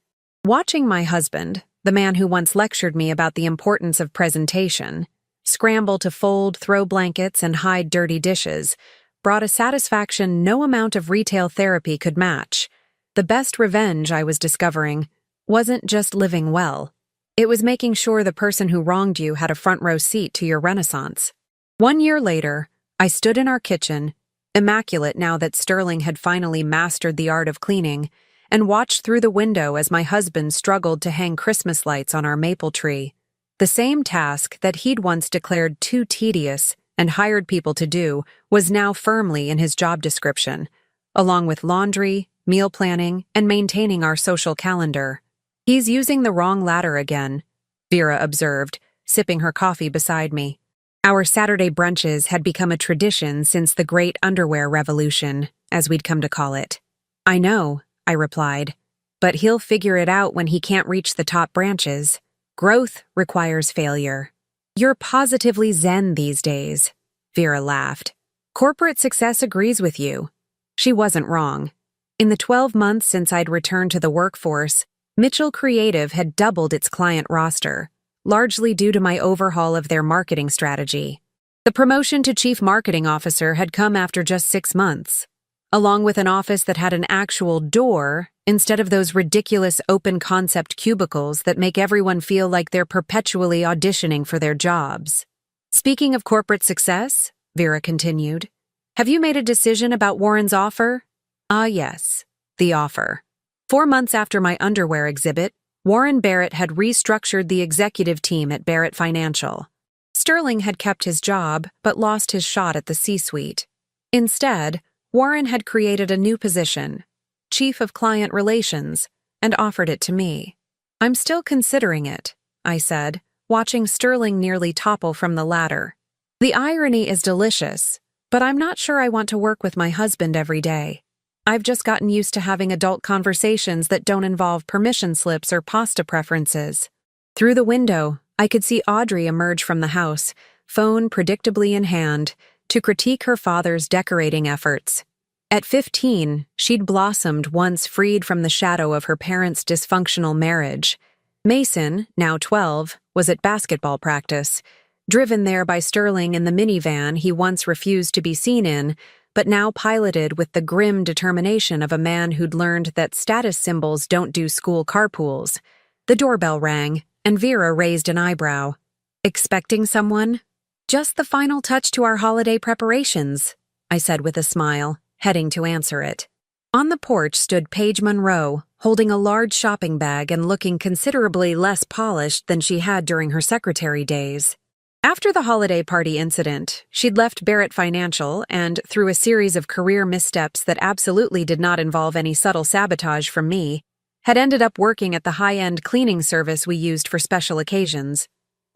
Watching my husband, the man who once lectured me about the importance of presentation, scramble to fold, throw blankets, and hide dirty dishes, brought a satisfaction no amount of retail therapy could match. The best revenge, I was discovering, wasn't just living well. It was making sure the person who wronged you had a front-row seat to your renaissance. 1 year later, I stood in our kitchen, immaculate now that Sterling had finally mastered the art of cleaning, and watched through the window as my husband struggled to hang Christmas lights on our maple tree. The same task that he'd once declared too tedious and hired people to do was now firmly in his job description, along with laundry, meal planning, and maintaining our social calendar. He's using the wrong ladder again, Vera observed, sipping her coffee beside me. Our Saturday brunches had become a tradition since the Great Underwear Revolution, as we'd come to call it. I know, I replied, but he'll figure it out when he can't reach the top branches. Growth requires failure. You're positively zen these days, Vera laughed. Corporate success agrees with you. She wasn't wrong. In the 12 months since I'd returned to the workforce, Mitchell Creative had doubled its client roster, largely due to my overhaul of their marketing strategy. The promotion to Chief Marketing Officer had come after just 6 months, along with an office that had an actual door instead of those ridiculous open-concept cubicles that make everyone feel like they're perpetually auditioning for their jobs. Speaking of corporate success, Vera continued, have you made a decision about Warren's offer? Ah, yes, the offer. 4 months after my underwear exhibit, Warren Barrett had restructured the executive team at Barrett Financial. Sterling had kept his job but lost his shot at the C-suite. Instead, Warren had created a new position, Chief of Client Relations, and offered it to me. I'm still considering it, I said, watching Sterling nearly topple from the ladder. The irony is delicious, but I'm not sure I want to work with my husband every day. I've just gotten used to having adult conversations that don't involve permission slips or pasta preferences. Through the window, I could see Audrey emerge from the house, phone predictably in hand, to critique her father's decorating efforts. At 15, she'd blossomed once freed from the shadow of her parents' dysfunctional marriage. Mason, now 12, was at basketball practice, driven there by Sterling in the minivan he once refused to be seen in, but now piloted with the grim determination of a man who'd learned that status symbols don't do school carpools. The doorbell rang, and Vera raised an eyebrow. Expecting someone? Just the final touch to our holiday preparations, I said with a smile, heading to answer it. On the porch stood Paige Monroe, holding a large shopping bag and looking considerably less polished than she had during her secretary days. After the holiday party incident, she'd left Barrett Financial and, through a series of career missteps that absolutely did not involve any subtle sabotage from me, had ended up working at the high-end cleaning service we used for special occasions.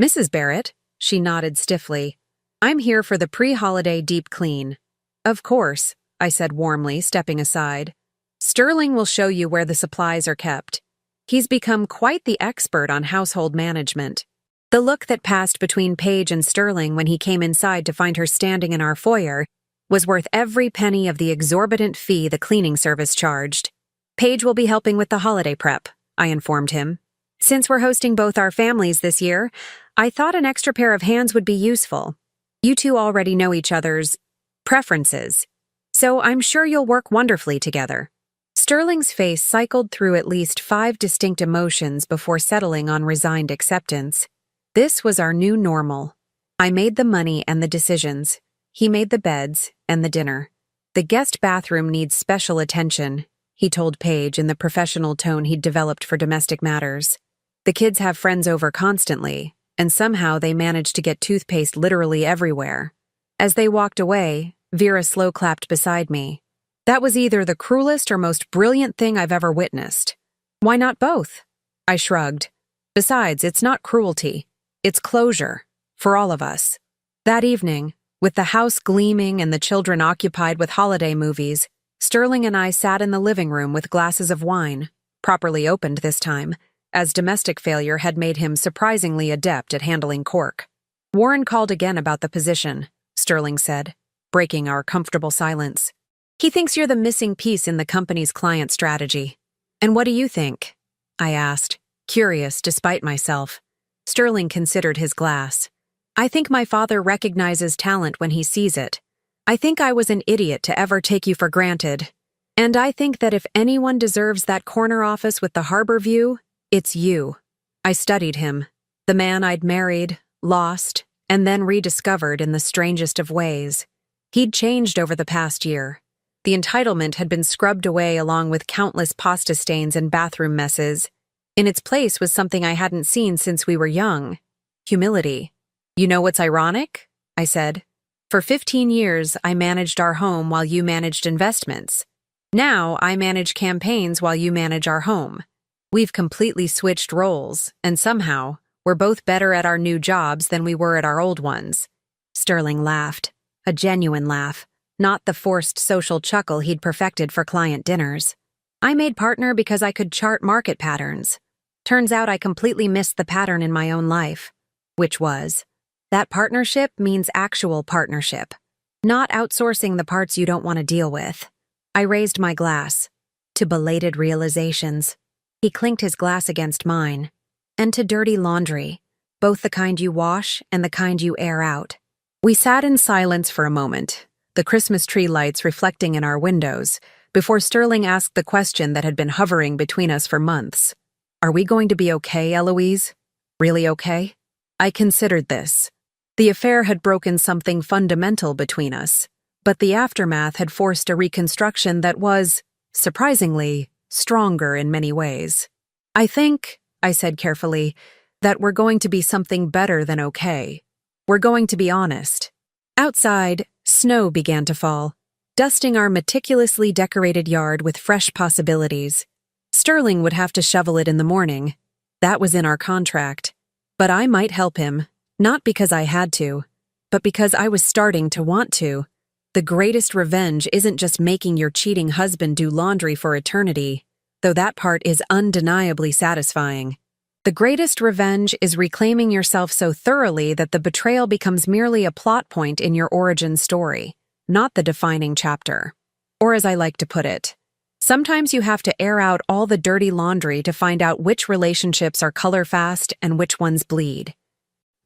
"Mrs. Barrett," she nodded stiffly, "I'm here for the pre-holiday deep clean." "Of course," I said warmly, stepping aside. "Sterling will show you where the supplies are kept. He's become quite the expert on household management." The look that passed between Paige and Sterling when he came inside to find her standing in our foyer was worth every penny of the exorbitant fee the cleaning service charged. "Paige will be helping with the holiday prep," I informed him. "Since we're hosting both our families this year, I thought an extra pair of hands would be useful. You two already know each other's preferences, so I'm sure you'll work wonderfully together." Sterling's face cycled through at least 5 distinct emotions before settling on resigned acceptance. This was our new normal. I made the money and the decisions. He made the beds and the dinner. "The guest bathroom needs special attention," he told Paige in the professional tone he'd developed for domestic matters. "The kids have friends over constantly, and somehow they managed to get toothpaste literally everywhere." As they walked away, Vera slow-clapped beside me. "That was either the cruelest or most brilliant thing I've ever witnessed." "Why not both?" I shrugged. "Besides, it's not cruelty. It's closure, for all of us." That evening, with the house gleaming and the children occupied with holiday movies, Sterling and I sat in the living room with glasses of wine, properly opened this time, as domestic failure had made him surprisingly adept at handling cork. "Warren called again about the position," Sterling said, breaking our comfortable silence. "He thinks you're the missing piece in the company's client strategy." "And what do you think?" I asked, curious despite myself. Sterling considered his glass. "I think my father recognizes talent when he sees it. I think I was an idiot to ever take you for granted. And I think that if anyone deserves that corner office with the harbor view, it's you." I studied him, the man I'd married, lost, and then rediscovered in the strangest of ways. He'd changed over the past year. The entitlement had been scrubbed away along with countless pasta stains and bathroom messes. In its place was something I hadn't seen since we were young: humility. "You know what's ironic?" I said. "For 15 years, I managed our home while you managed investments. Now I manage campaigns while you manage our home. We've completely switched roles, and somehow, we're both better at our new jobs than we were at our old ones." Sterling laughed, a genuine laugh, not the forced social chuckle he'd perfected for client dinners. "I made partner because I could chart market patterns. Turns out I completely missed the pattern in my own life, which was, that partnership means actual partnership, not outsourcing the parts you don't want to deal with." I raised my glass. "To belated realizations." He clinked his glass against mine. "And to dirty laundry, both the kind you wash and the kind you air out." We sat in silence for a moment, the Christmas tree lights reflecting in our windows, before Sterling asked the question that had been hovering between us for months. "Are we going to be okay, Eloise? Really okay?" I considered this. The affair had broken something fundamental between us, but the aftermath had forced a reconstruction that was, surprisingly, stronger in many ways. "I think," I said carefully, "that we're going to be something better than okay. We're going to be honest." Outside, snow began to fall, dusting our meticulously decorated yard with fresh possibilities. Sterling would have to shovel it in the morning. That was in our contract. But I might help him, not because I had to, but because I was starting to want to. The greatest revenge isn't just making your cheating husband do laundry for eternity, though that part is undeniably satisfying. The greatest revenge is reclaiming yourself so thoroughly that the betrayal becomes merely a plot point in your origin story, not the defining chapter. Or as I like to put it, sometimes you have to air out all the dirty laundry to find out which relationships are color fast and which ones bleed.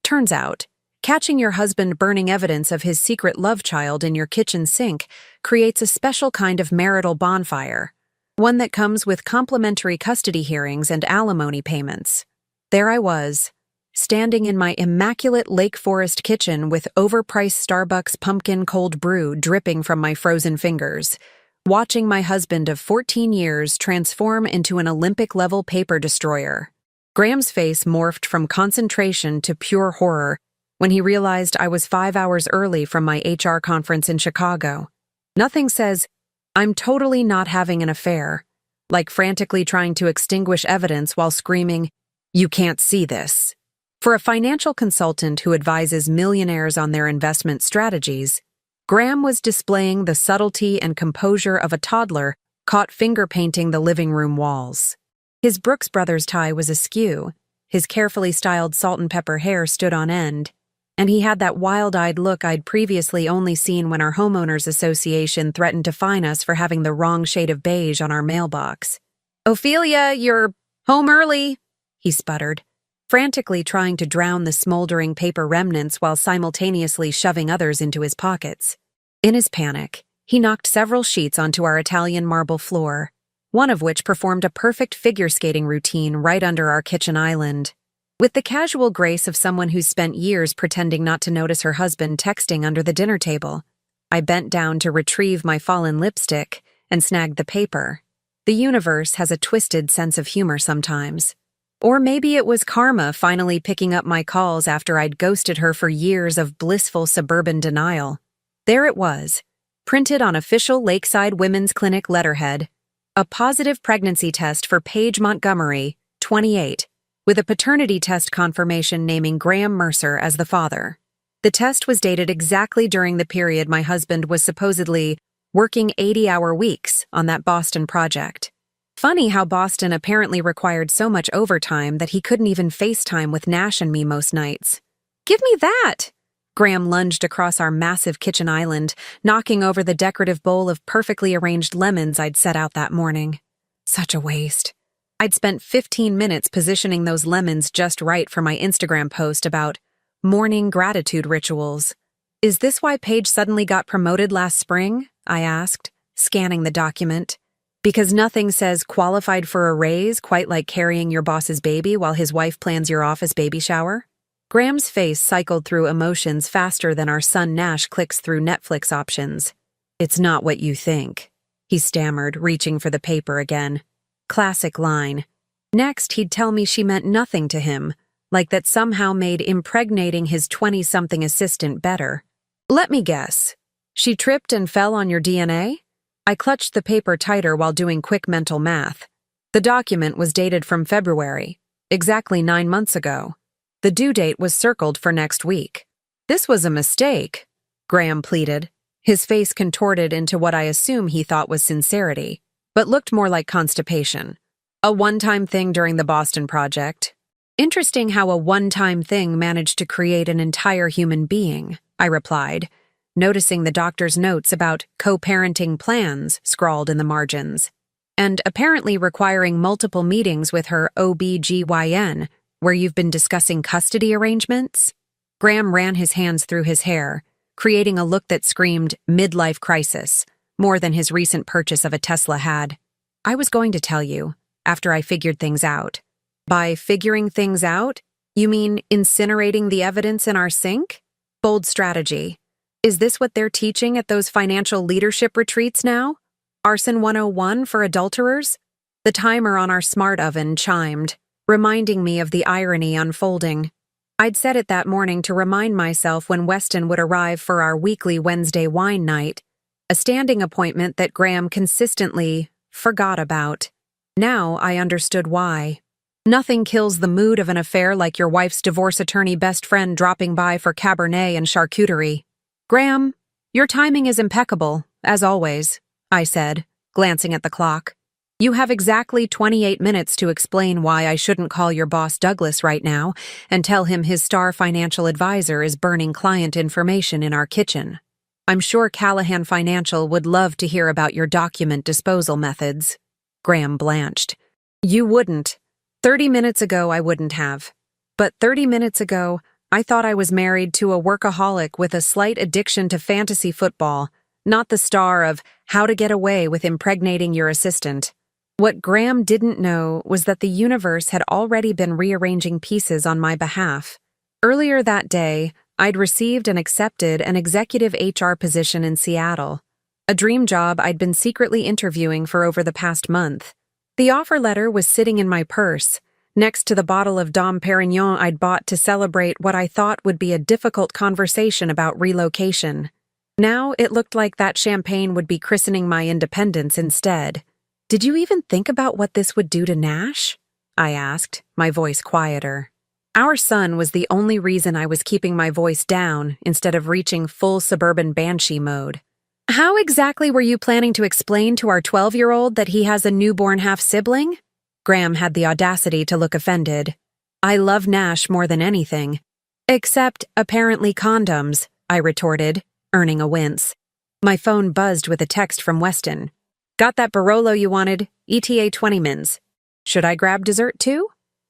Turns out, catching your husband burning evidence of his secret love child in your kitchen sink creates a special kind of marital bonfire, one that comes with complimentary custody hearings and alimony payments. There I was, standing in my immaculate Lake Forest kitchen with overpriced Starbucks pumpkin cold brew dripping from my frozen fingers, watching my husband of 14 years transform into an Olympic-level paper destroyer. Graham's face morphed from concentration to pure horror, when he realized I was 5 hours early from my HR conference in Chicago. Nothing says, "I'm totally not having an affair," like frantically trying to extinguish evidence while screaming, "You can't see this." For a financial consultant who advises millionaires on their investment strategies, Graham was displaying the subtlety and composure of a toddler caught finger-painting the living room walls. His Brooks Brothers tie was askew, his carefully styled salt-and-pepper hair stood on end, and he had that wild-eyed look I'd previously only seen when our homeowners association threatened to fine us for having the wrong shade of beige on our mailbox. "Ophelia, you're home early," he sputtered, frantically trying to drown the smoldering paper remnants while simultaneously shoving others into his pockets. In his panic, he knocked several sheets onto our Italian marble floor, one of which performed a perfect figure skating routine right under our kitchen island. With the casual grace of someone who's spent years pretending not to notice her husband texting under the dinner table, I bent down to retrieve my fallen lipstick and snagged the paper. The universe has a twisted sense of humor sometimes. Or maybe it was karma finally picking up my calls after I'd ghosted her for years of blissful suburban denial. There it was, printed on official Lakeside Women's Clinic letterhead, a positive pregnancy test for Paige Montgomery, 28, with a paternity test confirmation naming Graham Mercer as the father. The test was dated exactly during the period my husband was supposedly working 80-hour weeks on that Boston project. Funny how Boston apparently required so much overtime that he couldn't even FaceTime with Nash and me most nights. "Give me that!" Graham lunged across our massive kitchen island, knocking over the decorative bowl of perfectly arranged lemons I'd set out that morning. Such a waste. I'd spent 15 minutes positioning those lemons just right for my Instagram post about morning gratitude rituals. "Is this why Paige suddenly got promoted last spring?" I asked, scanning the document. "Because nothing says qualified for a raise quite like carrying your boss's baby while his wife plans your office baby shower?" Graham's face cycled through emotions faster than our son Nash clicks through Netflix options. "It's not what you think," he stammered, reaching for the paper again. Classic line. Next, he'd tell me she meant nothing to him, like that somehow made impregnating his 20-something assistant better. "Let me guess. She tripped and fell on your DNA?" I clutched the paper tighter while doing quick mental math. The document was dated from February, exactly 9 months ago. The due date was circled for next week. "This was a mistake," Graham pleaded, his face contorted into what I assume he thought was sincerity, but looked more like constipation. "A one-time thing during the Boston project." "Interesting how a one-time thing managed to create an entire human being," I replied, noticing the doctor's notes about co-parenting plans scrawled in the margins, and apparently requiring multiple meetings with her OB/GYN, where you've been discussing custody arrangements. Graham ran his hands through his hair, creating a look that screamed midlife crisis, more than his recent purchase of a Tesla had. "I was going to tell you, after I figured things out." "By figuring things out, you mean incinerating the evidence in our sink?" Bold strategy. Is this what they're teaching at those financial leadership retreats now? Arson 101 for adulterers? The timer on our smart oven chimed, reminding me of the irony unfolding. I'd set it that morning to remind myself when Weston would arrive for our weekly Wednesday wine night, a standing appointment that Graham consistently forgot about. Now I understood why. Nothing kills the mood of an affair like your wife's divorce attorney best friend dropping by for Cabernet and charcuterie. "Graham, your timing is impeccable, as always," I said, glancing at the clock. "You have exactly 28 minutes to explain why I shouldn't call your boss Douglas right now and tell him his star financial advisor is burning client information in our kitchen. I'm sure Callahan Financial would love to hear about your document disposal methods." Graham blanched. "You wouldn't. 30 minutes ago I wouldn't have. But 30 minutes ago, I thought I was married to a workaholic with a slight addiction to fantasy football, not the star of How to Get Away with Impregnating Your Assistant." What Graham didn't know was that the universe had already been rearranging pieces on my behalf. Earlier that day, I'd received and accepted an executive HR position in Seattle, a dream job I'd been secretly interviewing for over the past month. The offer letter was sitting in my purse, next to the bottle of Dom Perignon I'd bought to celebrate what I thought would be a difficult conversation about relocation. Now it looked like that champagne would be christening my independence instead. "Did you even think about what this would do to Nash?" I asked, my voice quieter. Our son was the only reason I was keeping my voice down instead of reaching full suburban banshee mode. "How exactly were you planning to explain to our 12-year-old that he has a newborn half-sibling?" Graham had the audacity to look offended. "I love Nash more than anything. Except, apparently, condoms," I retorted, earning a wince. My phone buzzed with a text from Weston. "Got that Barolo you wanted, ETA 20 mins. Should I grab dessert too?"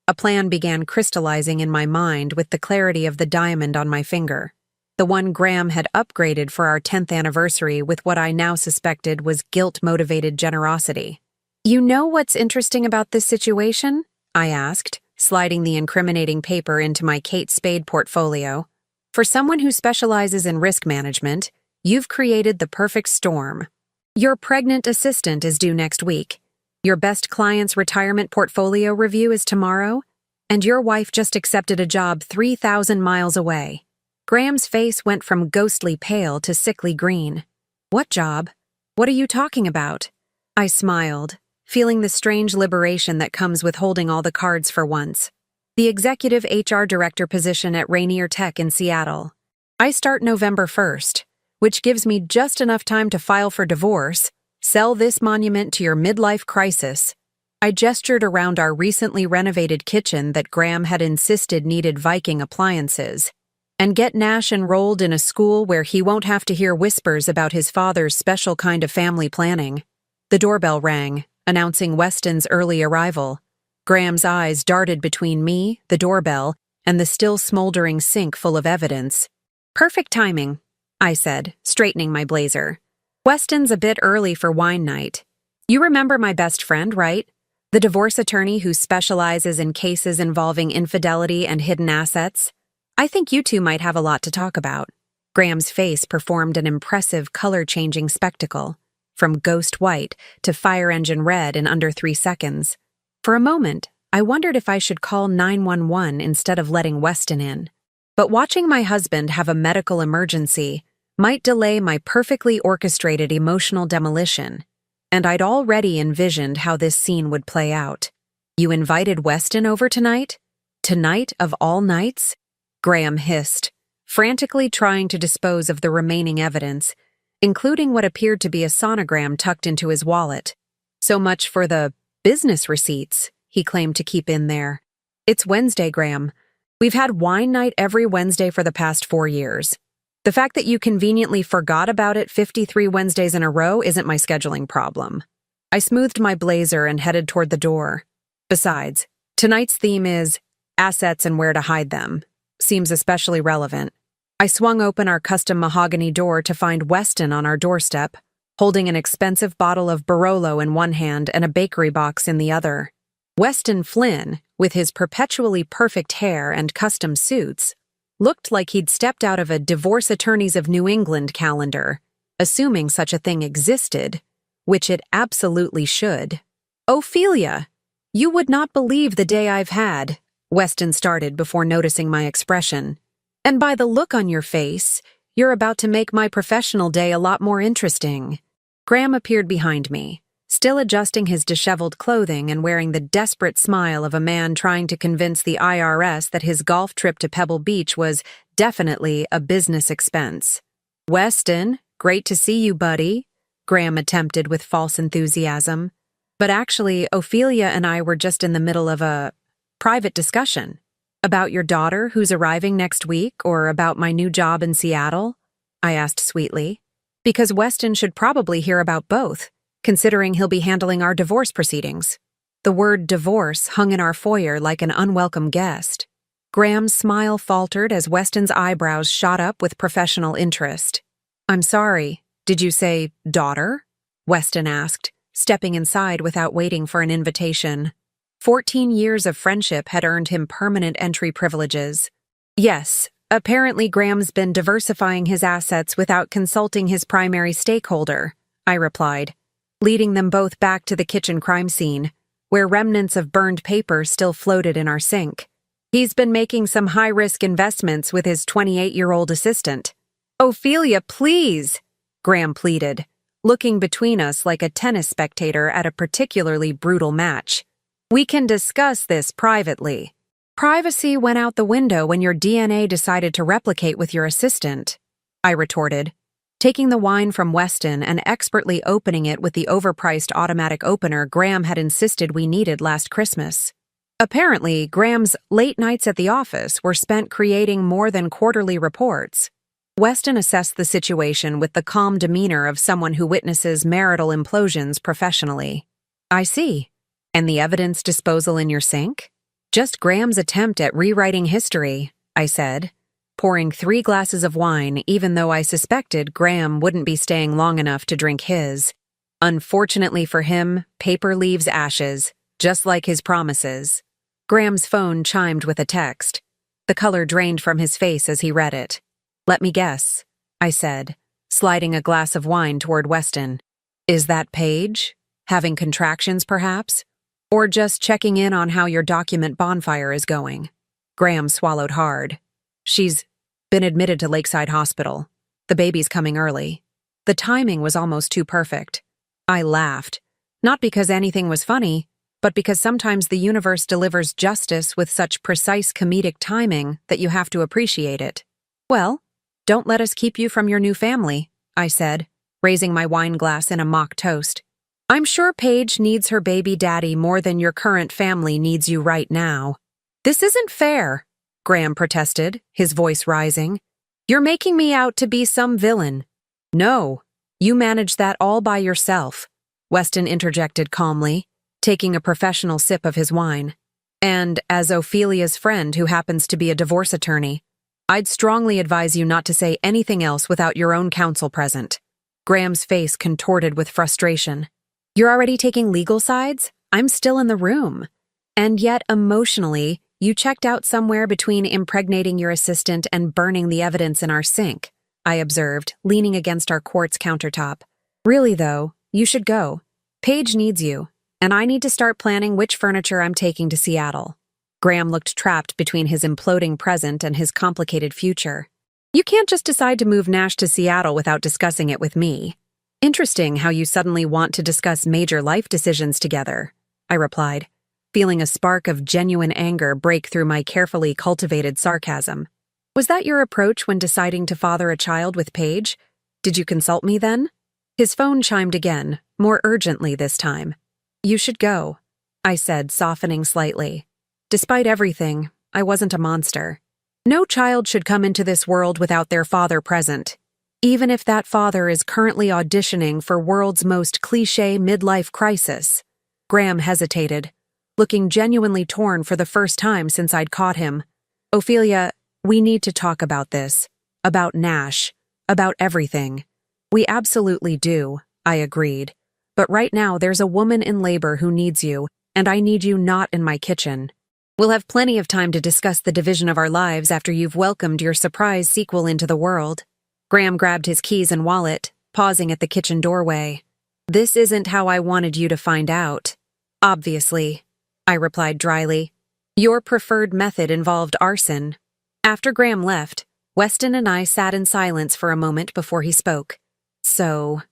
A plan began crystallizing in my mind with the clarity of the diamond on my finger. The one Graham had upgraded for our 10th anniversary with what I now suspected was guilt-motivated generosity. "You know what's interesting about this situation?" I asked, sliding the incriminating paper into my Kate Spade portfolio. "For someone who specializes in risk management, you've created the perfect storm. Your pregnant assistant is due next week. Your best client's retirement portfolio review is tomorrow, and your wife just accepted a job 3,000 miles away." Graham's face went from ghostly pale to sickly green. "What job? What are you talking about?" I smiled, feeling the strange liberation that comes with holding all the cards for once. "The executive HR director position at Rainier Tech in Seattle. I start November 1st, which gives me just enough time to file for divorce, sell this monument to your midlife crisis." I gestured around our recently renovated kitchen that Graham had insisted needed Viking appliances, "and get Nash enrolled in a school where he won't have to hear whispers about his father's special kind of family planning." The doorbell rang, announcing Weston's early arrival. Graham's eyes darted between me, the doorbell, and the still smoldering sink full of evidence. "Perfect timing," I said, straightening my blazer. "Weston's a bit early for wine night. You remember my best friend, right? The divorce attorney who specializes in cases involving infidelity and hidden assets? I think you two might have a lot to talk about." Graham's face performed an impressive color-changing spectacle, from ghost white to fire engine red in under 3 seconds. For a moment, I wondered if I should call 911 instead of letting Weston in. But watching my husband have a medical emergency might delay my perfectly orchestrated emotional demolition, and I'd already envisioned how this scene would play out. "You invited Weston over tonight? Tonight of all nights?" Graham hissed, frantically trying to dispose of the remaining evidence, including what appeared to be a sonogram tucked into his wallet. "So much for the business receipts," he claimed to keep in there. "It's Wednesday, Graham. We've had wine night every Wednesday for the past 4 years. The fact that you conveniently forgot about it 53 Wednesdays in a row isn't my scheduling problem." I smoothed my blazer and headed toward the door. Besides, tonight's theme is assets and where to hide them. Seems especially relevant. I swung open our custom mahogany door to find Weston on our doorstep, holding an expensive bottle of Barolo in one hand and a bakery box in the other. Weston Flynn, with his perpetually perfect hair and custom suits, looked like he'd stepped out of a Divorce Attorneys of New England calendar, assuming such a thing existed, which it absolutely should. "Ophelia, you would not believe the day I've had," Weston started before noticing my expression. "And by the look on your face, you're about to make my professional day a lot more interesting." Graham appeared behind me, still adjusting his disheveled clothing and wearing the desperate smile of a man trying to convince the IRS that his golf trip to Pebble Beach was definitely a business expense. "Weston, great to see you, buddy," Graham attempted with false enthusiasm. But actually, Ophelia and I were just in the middle of a private discussion. "About your daughter who's arriving next week, or about my new job in Seattle?" I asked sweetly. Because Weston should probably hear about both, considering he'll be handling our divorce proceedings. The word divorce hung in our foyer like an unwelcome guest. Graham's smile faltered as Weston's eyebrows shot up with professional interest. "I'm sorry, did you say daughter?" Weston asked, stepping inside without waiting for an invitation. 14 years of friendship had earned him permanent entry privileges. "Yes, apparently Graham's been diversifying his assets without consulting his primary stakeholder," I replied, leading them both back to the kitchen crime scene. where remnants of burned paper still floated in our sink. He's been making some high-risk investments with his 28-year-old assistant. "Ophelia, please," Graham pleaded, looking between us like a tennis spectator at a particularly brutal match. "We can discuss this privately." "Privacy went out the window when your DNA decided to replicate with your assistant," I retorted, taking the wine from Weston and expertly opening it with the overpriced automatic opener Graham had insisted we needed last Christmas. Apparently, Graham's late nights at the office were spent creating more than quarterly reports. Weston assessed the situation with the calm demeanor of someone who witnesses marital implosions professionally. "I see. And the evidence disposal in your sink?" "Just Graham's attempt at rewriting history," I said, pouring 3 glasses of wine even though I suspected Graham wouldn't be staying long enough to drink his. Unfortunately for him, paper leaves ashes, just like his promises. Graham's phone chimed with a text. The color drained from his face as he read it. "Let me guess," I said, sliding a glass of wine toward Weston. "Is that Paige? Having contractions, perhaps? Or just checking in on how your document bonfire is going?" Graham swallowed hard. "She's been admitted to Lakeside Hospital. The baby's coming early." The timing was almost too perfect. I laughed, not because anything was funny, but because sometimes the universe delivers justice with such precise comedic timing that you have to appreciate it. "Well, don't let us keep you from your new family," I said, raising my wine glass in a mock toast. "I'm sure Paige needs her baby daddy more than your current family needs you right now." "This isn't fair," Graham protested, his voice rising. "You're making me out to be some villain." "No, you managed that all by yourself," Weston interjected calmly, taking a professional sip of his wine. "And as Ophelia's friend who happens to be a divorce attorney, I'd strongly advise you not to say anything else without your own counsel present." Graham's face contorted with frustration. "You're already taking legal sides? I'm still in the room. And yet, emotionally, you checked out somewhere between impregnating your assistant and burning the evidence in our sink," I observed, leaning against our quartz countertop. "Really, though, you should go. Paige needs you, and I need to start planning which furniture I'm taking to Seattle." Graham looked trapped between his imploding present and his complicated future. "You can't just decide to move Nash to Seattle without discussing it with me." "Interesting how you suddenly want to discuss major life decisions together," I replied, feeling a spark of genuine anger break through my carefully cultivated sarcasm. "Was that your approach when deciding to father a child with Paige? Did you consult me then?" His phone chimed again, more urgently this time. "You should go," I said, softening slightly. Despite everything, I wasn't a monster. No child should come into this world without their father present, even if that father is currently auditioning for world's most cliché midlife crisis. Graham hesitated, looking genuinely torn for the first time since I'd caught him. "Ophelia, we need to talk about this. About Nash. About everything." "We absolutely do," I agreed. "But right now there's a woman in labor who needs you, and I need you not in my kitchen. We'll have plenty of time to discuss the division of our lives after you've welcomed your surprise sequel into the world." Graham grabbed his keys and wallet, pausing at the kitchen doorway. "This isn't how I wanted you to find out." "Obviously," I replied dryly. "Your preferred method involved arson." After Graham left, Weston and I sat in silence for a moment before he spoke. "So,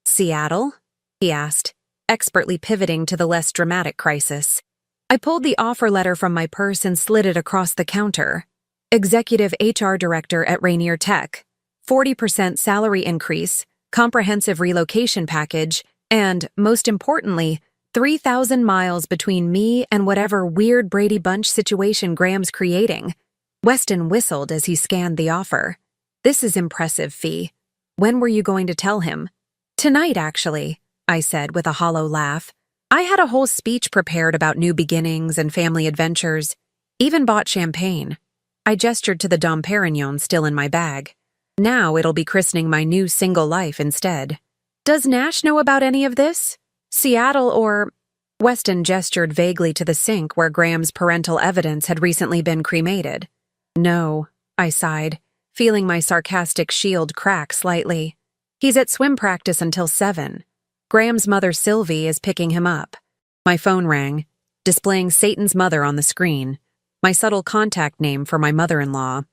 Seattle?" he asked, expertly pivoting to the less dramatic crisis. I pulled the offer letter from my purse and slid it across the counter. Executive HR Director at Rainier Tech, 40% salary increase, comprehensive relocation package, and, most importantly, 3,000 miles between me and whatever weird Brady Bunch situation Graham's creating. Weston whistled as he scanned the offer. "This is impressive, Fee. When were you going to tell him?" "Tonight, actually," I said with a hollow laugh. "I had a whole speech prepared about new beginnings and family adventures. Even bought champagne." I gestured to the Dom Perignon still in my bag. "Now it'll be christening my new single life instead." "Does Nash know about any of this? Seattle or—" Weston gestured vaguely to the sink where Graham's parental evidence had recently been cremated. "No," I sighed, feeling my sarcastic shield crack slightly. "He's at swim practice until 7. Graham's mother Sylvie is picking him up." My phone rang, displaying Satan's mother on the screen, my subtle contact name for my mother-in-law.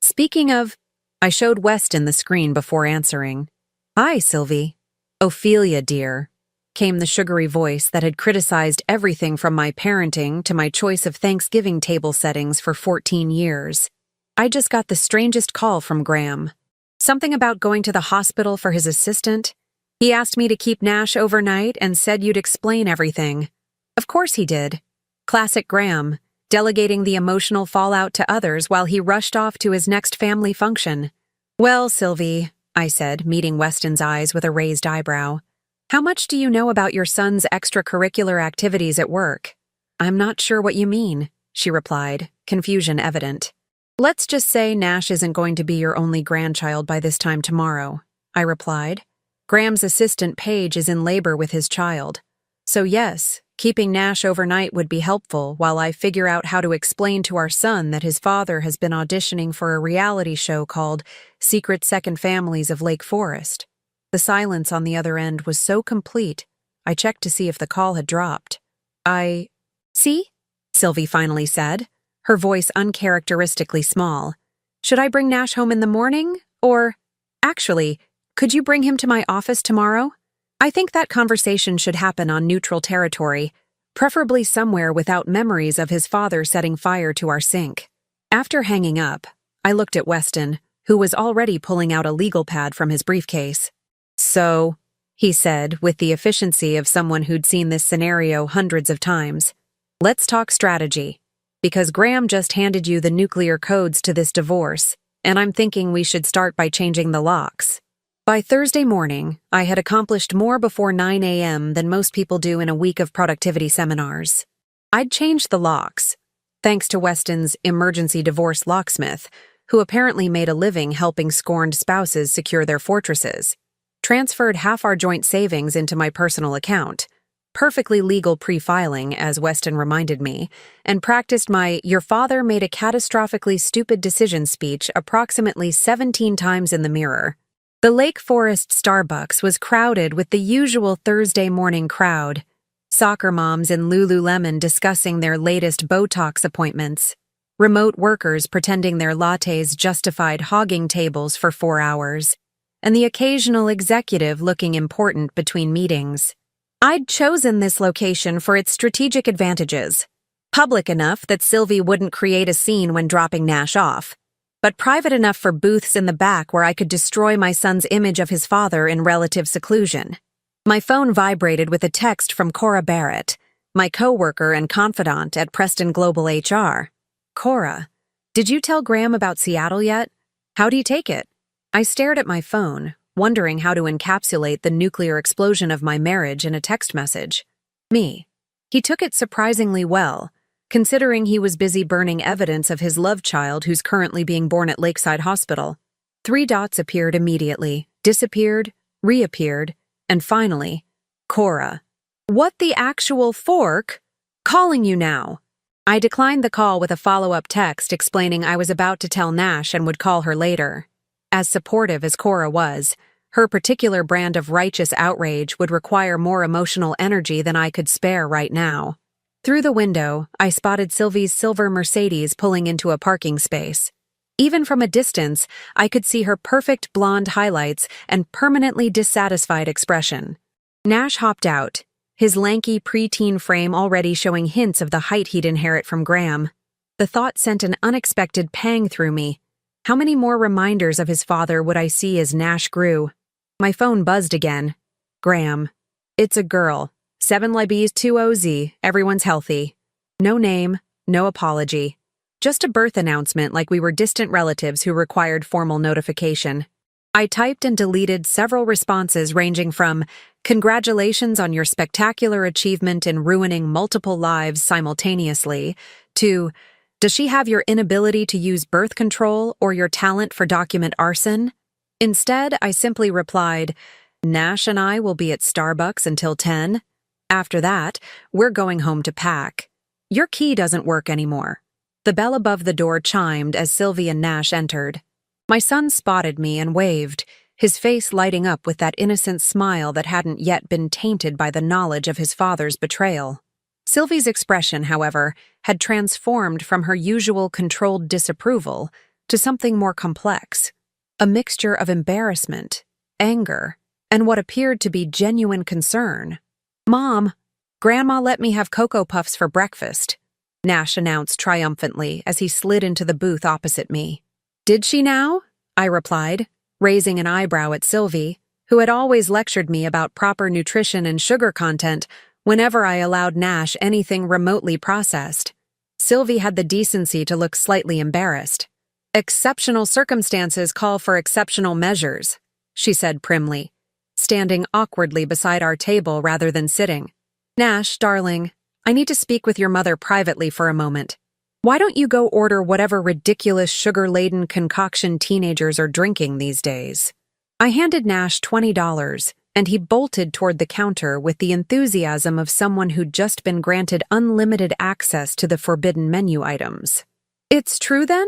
Speaking of, I showed Weston the screen before answering. "Hi, Sylvie." "Ophelia, dear," came the sugary voice that had criticized everything from my parenting to my choice of Thanksgiving table settings for 14 years. I just got the strangest call from Graham. Something about going to the hospital for his assistant. He asked me to keep Nash overnight and said you'd explain everything. Of course he did. Classic Graham, delegating the emotional fallout to others while he rushed off to his next family function. "Well, Sylvie," I said, meeting Weston's eyes with a raised eyebrow, "how much do you know about your son's extracurricular activities at work?" "I'm not sure what you mean," she replied, confusion evident. "Let's just say Nash isn't going to be your only grandchild by this time tomorrow," I replied. "Graham's assistant Paige is in labor with his child. So yes, keeping Nash overnight would be helpful while I figure out how to explain to our son that his father has been auditioning for a reality show called Secret Second Families of Lake Forest." The silence on the other end was so complete, I checked to see if the call had dropped. "See?" Sylvie finally said, her voice uncharacteristically small. "Should I bring Nash home in the morning? Or, actually, could you bring him to my office tomorrow? I think that conversation should happen on neutral territory, preferably somewhere without memories of his father setting fire to our sink." After hanging up, I looked at Weston, who was already pulling out a legal pad from his briefcase. "So," he said, with the efficiency of someone who'd seen this scenario hundreds of times, "let's talk strategy. Because Graham just handed you the nuclear codes to this divorce, and I'm thinking we should start by changing the locks." By Thursday morning, I had accomplished more before 9 a.m. than most people do in a week of productivity seminars. I'd changed the locks, thanks to Weston's emergency divorce locksmith, who apparently made a living helping scorned spouses secure their fortresses, transferred half our joint savings into my personal account, perfectly legal pre-filing, as Weston reminded me, and practiced my "your father made a catastrophically stupid decision" speech approximately 17 times in the mirror. The Lake Forest Starbucks was crowded with the usual Thursday morning crowd, soccer moms in Lululemon discussing their latest Botox appointments, remote workers pretending their lattes justified hogging tables for 4 hours, and the occasional executive looking important between meetings. I'd chosen this location for its strategic advantages. Public enough that Sylvie wouldn't create a scene when dropping Nash off, but private enough for booths in the back where I could destroy my son's image of his father in relative seclusion. My phone vibrated with a text from Cora Barrett, my coworker and confidant at Preston Global HR. "Cora, did you tell Graham about Seattle yet? How'd he take it?" I stared at my phone, wondering how to encapsulate the nuclear explosion of my marriage in a text message. Me. He took it surprisingly well, considering he was busy burning evidence of his love child who's currently being born at Lakeside Hospital. 3 dots appeared immediately, disappeared, reappeared, and finally, "Cora. What the actual fork? Calling you now." I declined the call with a follow-up text explaining I was about to tell Nash and would call her later. As supportive as Cora was, her particular brand of righteous outrage would require more emotional energy than I could spare right now. Through the window, I spotted Sylvie's silver Mercedes pulling into a parking space. Even from a distance, I could see her perfect blonde highlights and permanently dissatisfied expression. Nash hopped out, his lanky preteen frame already showing hints of the height he'd inherit from Graham. The thought sent an unexpected pang through me. How many more reminders of his father would I see as Nash grew? My phone buzzed again. Graham. "It's a girl. 7 Libes 2OZ, everyone's healthy. No name, no apology. Just a birth announcement like we were distant relatives who required formal notification." I typed and deleted several responses ranging from "Congratulations on your spectacular achievement in ruining multiple lives simultaneously" to "Does she have your inability to use birth control or your talent for document arson?" Instead, I simply replied, "Nash and I will be at Starbucks until 10. After that, we're going home to pack. Your key doesn't work anymore." The bell above the door chimed as Sylvie and Nash entered. My son spotted me and waved, his face lighting up with that innocent smile that hadn't yet been tainted by the knowledge of his father's betrayal. Sylvie's expression, however, had transformed from her usual controlled disapproval to something more complex, a mixture of embarrassment, anger, and what appeared to be genuine concern. "Mom, Grandma let me have Cocoa Puffs for breakfast," Nash announced triumphantly as he slid into the booth opposite me. "Did she now?" I replied, raising an eyebrow at Sylvie, who had always lectured me about proper nutrition and sugar content whenever I allowed Nash anything remotely processed. Sylvie had the decency to look slightly embarrassed. "Exceptional circumstances call for exceptional measures," she said primly, standing awkwardly beside our table rather than sitting. "Nash, darling, I need to speak with your mother privately for a moment. Why don't you go order whatever ridiculous sugar-laden concoction teenagers are drinking these days?" I handed Nash $20, and he bolted toward the counter with the enthusiasm of someone who'd just been granted unlimited access to the forbidden menu items. "It's true, then?"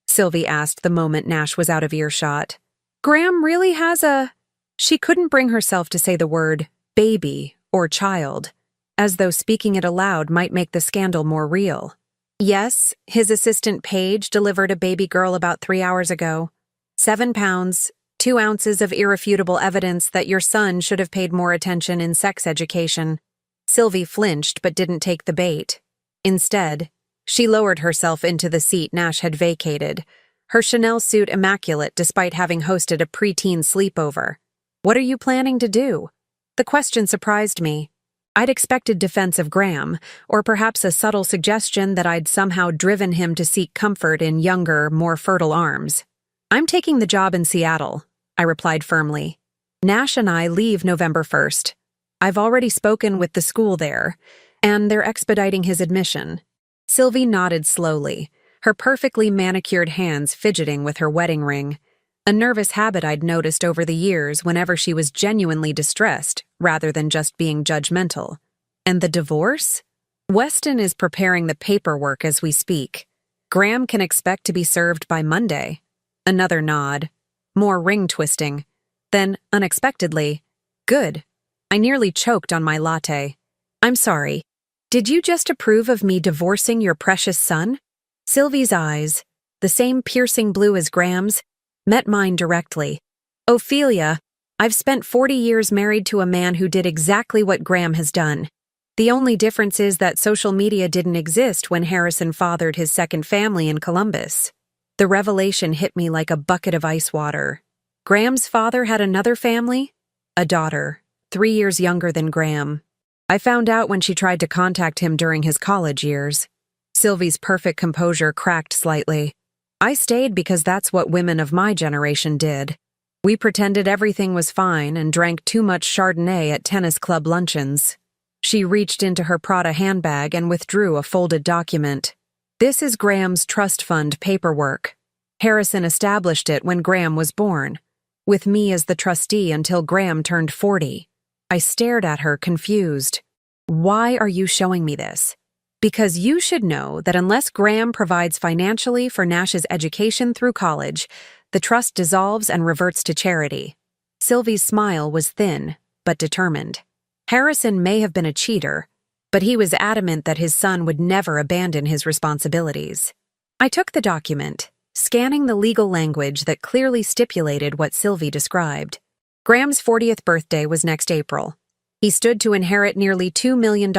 Sylvie asked the moment Nash was out of earshot. "Graham really has a—" She couldn't bring herself to say the word baby or child, as though speaking it aloud might make the scandal more real. "Yes, his assistant Paige delivered a baby girl about 3 hours ago. 7 pounds, 2 ounces of irrefutable evidence that your son should have paid more attention in sex education." Sylvie flinched but didn't take the bait. Instead, she lowered herself into the seat Nash had vacated, her Chanel suit immaculate despite having hosted a preteen sleepover. "What are you planning to do?" The question surprised me. I'd expected defense of Graham, or perhaps a subtle suggestion that I'd somehow driven him to seek comfort in younger, more fertile arms. "I'm taking the job in Seattle," I replied firmly. "Nash and I leave November 1st. I've already spoken with the school there, and they're expediting his admission." Sylvie nodded slowly, her perfectly manicured hands fidgeting with her wedding ring, a nervous habit I'd noticed over the years whenever she was genuinely distressed rather than just being judgmental. "And the divorce?" "Weston is preparing the paperwork as we speak. Graham can expect to be served by Monday." Another nod. More ring twisting. Then, unexpectedly, "Good." I nearly choked on my latte. "I'm sorry. Did you just approve of me divorcing your precious son?" Sylvie's eyes, the same piercing blue as Graham's, met mine directly. "Ophelia, I've spent 40 years married to a man who did exactly what Graham has done. The only difference is that social media didn't exist when Harrison fathered his second family in Columbus." The revelation hit me like a bucket of ice water. Graham's father had another family? A daughter, 3 years younger than Graham. I found out when she tried to contact him during his college years. Sylvie's perfect composure cracked slightly. "I stayed because that's what women of my generation did. We pretended everything was fine and drank too much Chardonnay at tennis club luncheons." She reached into her Prada handbag and withdrew a folded document. "This is Graham's trust fund paperwork. Harrison established it when Graham was born, with me as the trustee until Graham turned 40. I stared at her, confused. "Why are you showing me this?" "Because you should know that unless Graham provides financially for Nash's education through college, the trust dissolves and reverts to charity." Sylvie's smile was thin, but determined. Harrison may have been a cheater, but he was adamant that his son would never abandon his responsibilities. I took the document, scanning the legal language that clearly stipulated what Sylvie described. Graham's 40th birthday was next April. He stood to inherit nearly $2 million,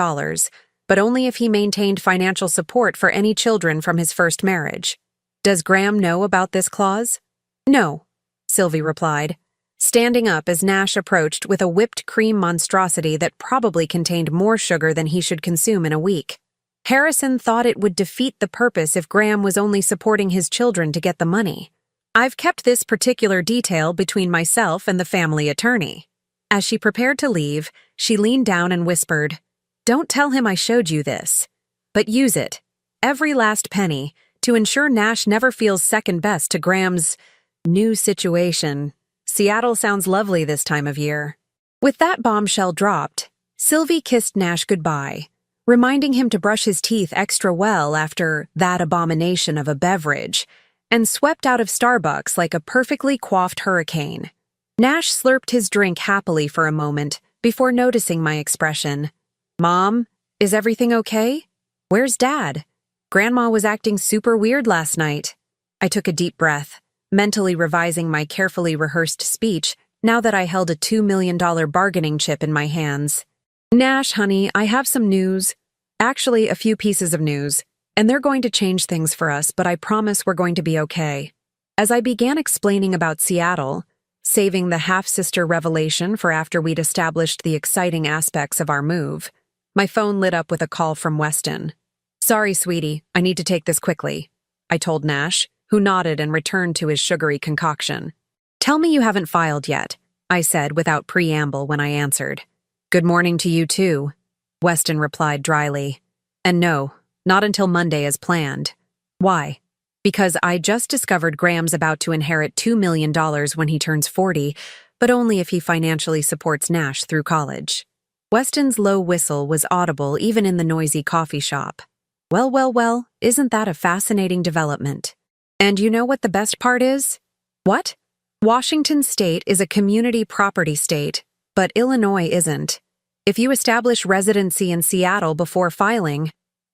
but only if he maintained financial support for any children from his first marriage. "Does Graham know about this clause?" "No," Sylvie replied, standing up as Nash approached with a whipped cream monstrosity that probably contained more sugar than he should consume in a week. "Harrison thought it would defeat the purpose if Graham was only supporting his children to get the money. I've kept this particular detail between myself and the family attorney." As she prepared to leave, she leaned down and whispered, "Don't tell him I showed you this, but use it, every last penny, to ensure Nash never feels second best to Graham's new situation. Seattle sounds lovely this time of year." With that bombshell dropped, Sylvie kissed Nash goodbye, reminding him to brush his teeth extra well after that abomination of a beverage, and swept out of Starbucks like a perfectly coiffed hurricane. Nash slurped his drink happily for a moment before noticing my expression. "Mom, Is everything okay? Where's Dad? Grandma was acting super weird last night. I took a deep breath, mentally revising my carefully rehearsed speech now that I held a $2 million bargaining chip in my hands. Nash, honey, I have some news. Actually, a few pieces of news. And they're going to change things for us, but I promise we're going to be okay. As I began explaining about Seattle, saving the half-sister revelation for after we'd established the exciting aspects of our move, my phone lit up with a call from Weston. Sorry, sweetie, I need to take this quickly, I told Nash, who nodded and returned to his sugary concoction. Tell me you haven't filed yet, I said without preamble when I answered. Good morning to you too, Weston replied dryly. And no, not until Monday as planned. Why? Because I just discovered Graham's about to inherit $2 million when he turns 40, but only if he financially supports Nash through college. Weston's low whistle was audible even in the noisy coffee shop. Well, isn't that a fascinating development? And you know what the best part is? What? Washington State is a community property state, but Illinois isn't. If you establish residency in Seattle before filing,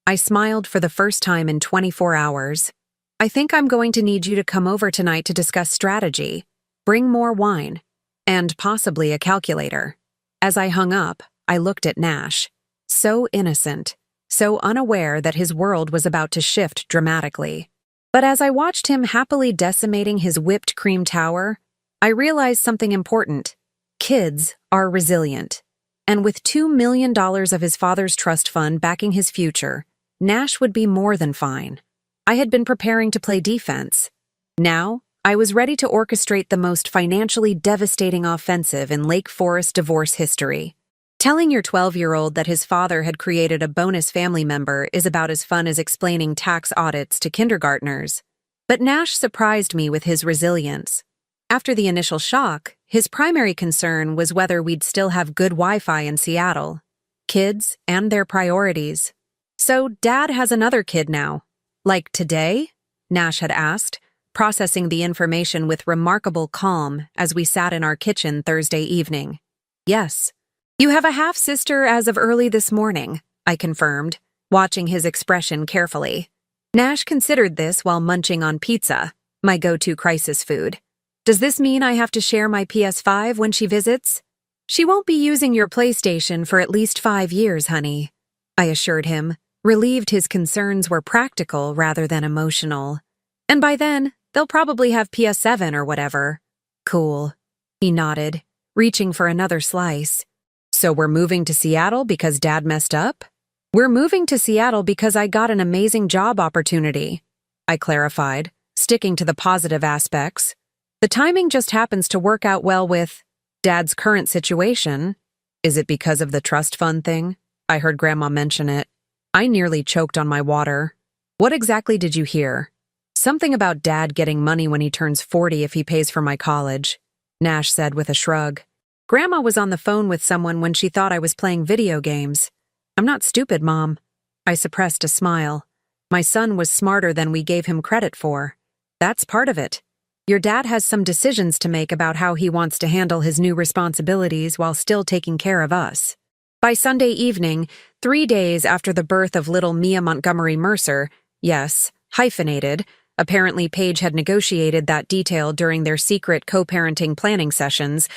I smiled for the first time in 24 hours. I think I'm going to need you to come over tonight to discuss strategy, bring more wine, and possibly a calculator. As I hung up, I looked at Nash. So innocent, so unaware that his world was about to shift dramatically. But as I watched him happily decimating his whipped cream tower, I realized something important. Kids are resilient. And with $2 million of his father's trust fund backing his future, Nash would be more than fine. I had been preparing to play defense. Now, I was ready to orchestrate the most financially devastating offensive in Lake Forest divorce history. Telling your 12-year-old that his father had created a bonus family member is about as fun as explaining tax audits to kindergartners. But Nash surprised me with his resilience. After the initial shock, his primary concern was whether we'd still have good Wi-Fi in Seattle. Kids and their priorities. So Dad has another kid now. Like today? Nash had asked, processing the information with remarkable calm as we sat in our kitchen Thursday evening. Yes. You have a half-sister as of early this morning, I confirmed, watching his expression carefully. Nash considered this while munching on pizza, my go-to crisis food. Does this mean I have to share my PS5 when she visits? She won't be using your PlayStation for at least 5 years, honey, I assured him, relieved his concerns were practical rather than emotional. And by then, they'll probably have PS7 or whatever. Cool. He nodded, reaching for another slice. So we're moving to Seattle because Dad messed up? We're moving to Seattle because I got an amazing job opportunity, I clarified, sticking to the positive aspects. The timing just happens to work out well with Dad's current situation. Is it because of the trust fund thing? I heard Grandma mention it. I nearly choked on my water. What exactly did you hear? Something about Dad getting money when he turns 40 if he pays for my college, Nash said with a shrug. Grandma was on the phone with someone when she thought I was playing video games. I'm not stupid, Mom. I suppressed a smile. My son was smarter than we gave him credit for. That's part of it. Your dad has some decisions to make about how he wants to handle his new responsibilities while still taking care of us. By Sunday evening, 3 days after the birth of little Mia Montgomery Mercer, yes, hyphenated, apparently Paige had negotiated that detail during their secret co-parenting planning sessions,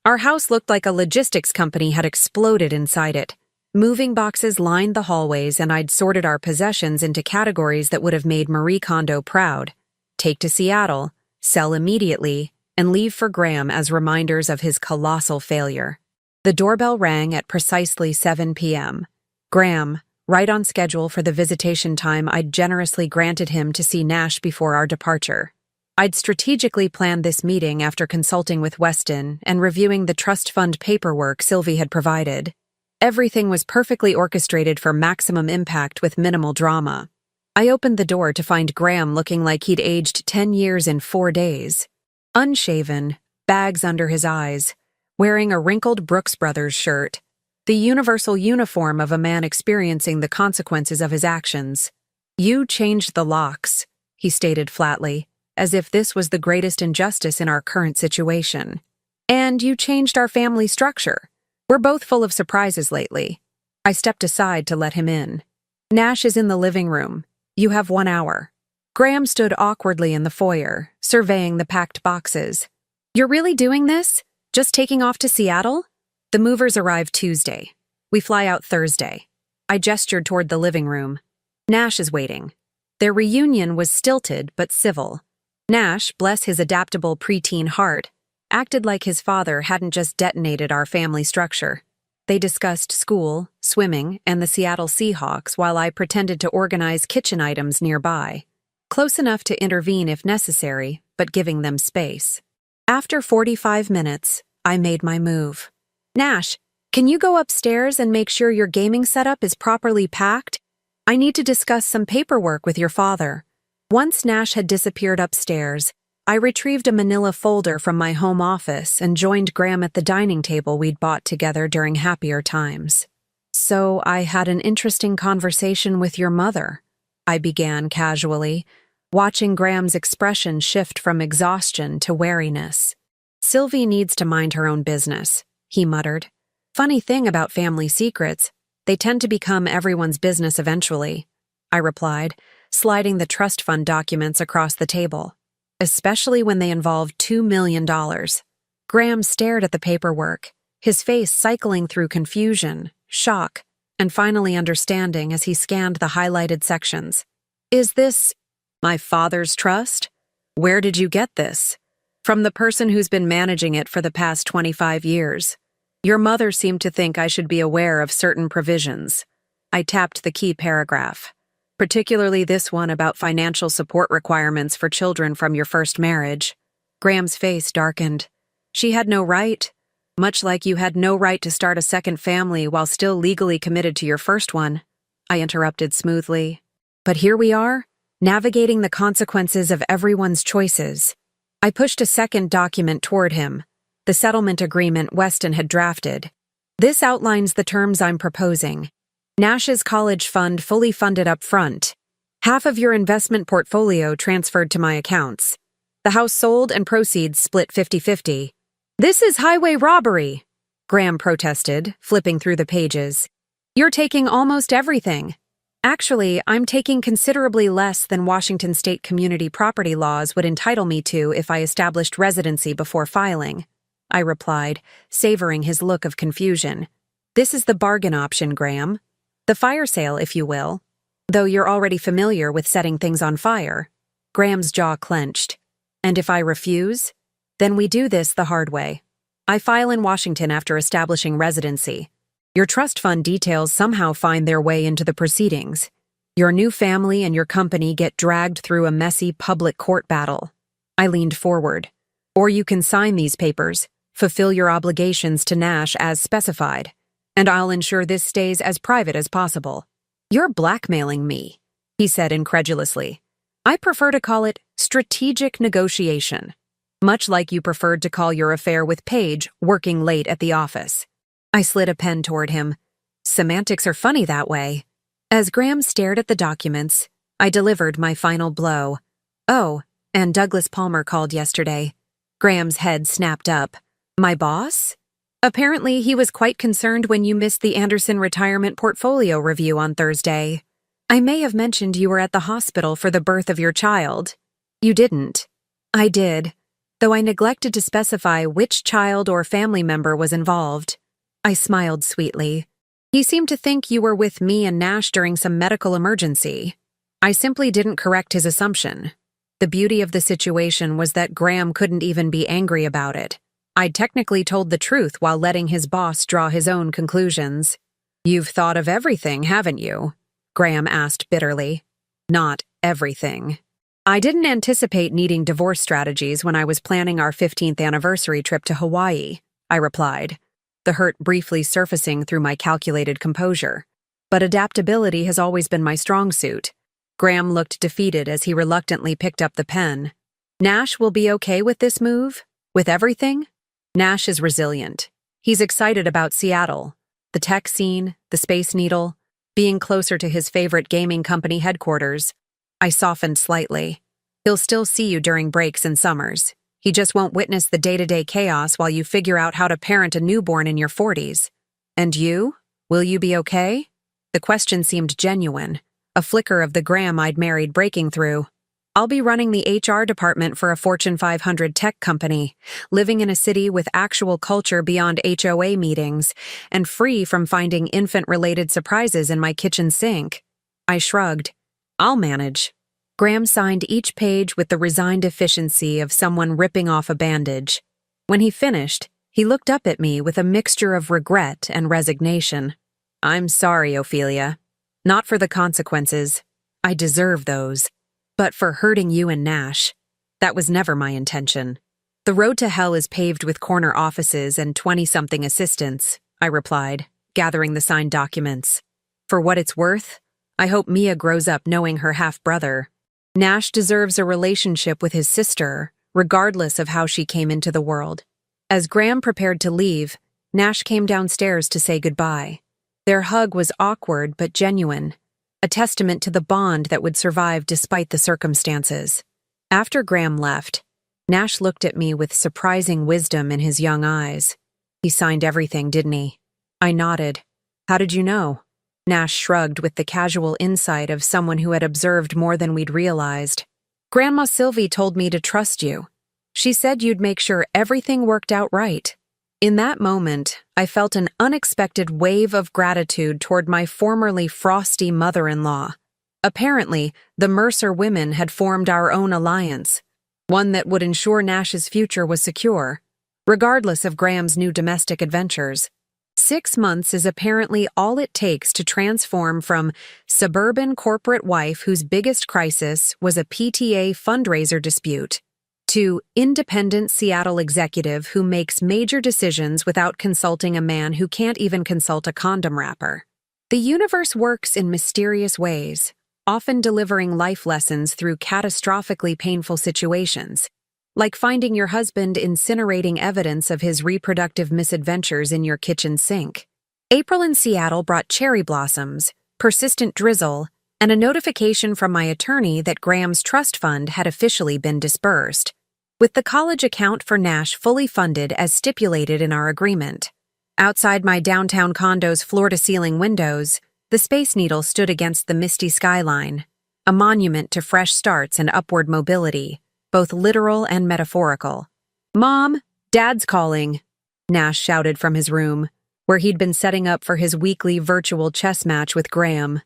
our house looked like a logistics company had exploded inside it. Moving boxes lined the hallways and I'd sorted our possessions into categories that would have made Marie Kondo proud. Take to Seattle, sell immediately, and leave for Graham as reminders of his colossal failure. The doorbell rang at precisely 7 p.m. Graham, right on schedule for the visitation time I'd generously granted him to see Nash before our departure. I'd strategically planned this meeting after consulting with Weston and reviewing the trust fund paperwork Sylvie had provided. Everything was perfectly orchestrated for maximum impact with minimal drama. I opened the door to find Graham looking like he'd aged 10 years in 4 days. Unshaven, bags under his eyes, wearing a wrinkled Brooks Brothers shirt, the universal uniform of a man experiencing the consequences of his actions. You changed the locks, he stated flatly, as if this was the greatest injustice in our current situation. And you changed our family structure. We're both full of surprises lately. I stepped aside to let him in. Nash is in the living room. You have 1 hour. Graham stood awkwardly in the foyer, surveying the packed boxes. You're really doing this? Just taking off to Seattle? The movers arrive Tuesday. We fly out Thursday. I gestured toward the living room. Nash is waiting. Their reunion was stilted but civil. Nash, bless his adaptable preteen heart, acted like his father hadn't just detonated our family structure. They discussed school, swimming, and the Seattle Seahawks while I pretended to organize kitchen items nearby. Close enough to intervene if necessary, but giving them space. After 45 minutes, I made my move. Nash, can you go upstairs and make sure your gaming setup is properly packed? I need to discuss some paperwork with your father. Once Nash had disappeared upstairs, I retrieved a manila folder from my home office and joined Graham at the dining table we'd bought together during happier times. So I had an interesting conversation with your mother, I began casually, watching Graham's expression shift from exhaustion to wariness. Sylvie needs to mind her own business, he muttered. Funny thing about family secrets, they tend to become everyone's business eventually, I replied, sliding the trust fund documents across the table. Especially when they involve $2 million. Graham stared at the paperwork, his face cycling through confusion, shock, and finally understanding as he scanned the highlighted sections. Is this my father's trust? Where did you get this? From the person who's been managing it for the past 25 years. Your mother seemed to think I should be aware of certain provisions. I tapped the key paragraph. Particularly this one about financial support requirements for children from your first marriage. Graham's face darkened. She had no right, much like you had no right to start a second family while still legally committed to your first one, I interrupted smoothly. But here we are, navigating the consequences of everyone's choices. I pushed a second document toward him, the settlement agreement Weston had drafted. This outlines the terms I'm proposing. Nash's college fund fully funded up front. Half of your investment portfolio transferred to my accounts. The house sold and proceeds split 50-50. This is highway robbery, Graham protested, flipping through the pages. You're taking almost everything. Actually, I'm taking considerably less than Washington state community property laws would entitle me to if I established residency before filing, I replied, savoring his look of confusion. This is the bargain option, Graham. The fire sale, if you will. Though you're already familiar with setting things on fire. Graham's jaw clenched. And if I refuse? Then we do this the hard way. I file in Washington after establishing residency. Your trust fund details somehow find their way into the proceedings. Your new family and your company get dragged through a messy public court battle. I leaned forward. Or you can sign these papers, fulfill your obligations to Nash as specified. And I'll ensure this stays as private as possible. You're blackmailing me, he said incredulously. I prefer to call it strategic negotiation, much like you preferred to call your affair with Paige working late at the office. I slid a pen toward him. Semantics are funny that way. As Graham stared at the documents, I delivered my final blow. Oh, and Douglas Palmer called yesterday. Graham's head snapped up. My boss? Apparently, he was quite concerned when you missed the Anderson retirement portfolio review on Thursday. I may have mentioned you were at the hospital for the birth of your child. You didn't. I did, though I neglected to specify which child or family member was involved. I smiled sweetly. He seemed to think you were with me and Nash during some medical emergency. I simply didn't correct his assumption. The beauty of the situation was that Graham couldn't even be angry about it. I'd technically told the truth while letting his boss draw his own conclusions. You've thought of everything, haven't you? Graham asked bitterly. Not everything. I didn't anticipate needing divorce strategies when I was planning our 15th anniversary trip to Hawaii, I replied, the hurt briefly surfacing through my calculated composure. But adaptability has always been my strong suit. Graham looked defeated as he reluctantly picked up the pen. Nash will be okay with this move? With everything? Nash is resilient. He's excited about Seattle, the tech scene, the Space Needle, being closer to his favorite gaming company headquarters. I softened slightly. He'll still see you during breaks and summers. He just won't witness the day-to-day chaos while you figure out how to parent a newborn in your 40s. And you? Will you be okay? The question seemed genuine, a flicker of the Graham I'd married breaking through. I'll be running the HR department for a Fortune 500 tech company, living in a city with actual culture beyond HOA meetings, and free from finding infant-related surprises in my kitchen sink. I shrugged. I'll manage. Graham signed each page with the resigned efficiency of someone ripping off a bandage. When he finished, he looked up at me with a mixture of regret and resignation. I'm sorry, Ophelia. Not for the consequences. I deserve those. But for hurting you and Nash. That was never my intention. The road to hell is paved with corner offices and 20-something assistants, I replied, gathering the signed documents. For what it's worth, I hope Mia grows up knowing her half-brother. Nash deserves a relationship with his sister, regardless of how she came into the world. As Graham prepared to leave, Nash came downstairs to say goodbye. Their hug was awkward but genuine, a testament to the bond that would survive despite the circumstances. After Graham left, Nash looked at me with surprising wisdom in his young eyes. He signed everything, didn't he? I nodded. How did you know? Nash shrugged with the casual insight of someone who had observed more than we'd realized. Grandma Sylvie told me to trust you. She said you'd make sure everything worked out right. In that moment, I felt an unexpected wave of gratitude toward my formerly frosty mother-in-law. Apparently, the Mercer women had formed our own alliance, one that would ensure Nash's future was secure, regardless of Graham's new domestic adventures. 6 months is apparently all it takes to transform from suburban corporate wife whose biggest crisis was a PTA fundraiser dispute to independent Seattle executive who makes major decisions without consulting a man who can't even consult a condom wrapper. The universe works in mysterious ways, often delivering life lessons through catastrophically painful situations, like finding your husband incinerating evidence of his reproductive misadventures in your kitchen sink. April in Seattle brought cherry blossoms, persistent drizzle, and a notification from my attorney that Graham's trust fund had officially been disbursed, with the college account for Nash fully funded as stipulated in our agreement. Outside my downtown condo's floor-to-ceiling windows, the Space Needle stood against the misty skyline, a monument to fresh starts and upward mobility, both literal and metaphorical. Mom, Dad's calling, Nash shouted from his room, where he'd been setting up for his weekly virtual chess match with Graham.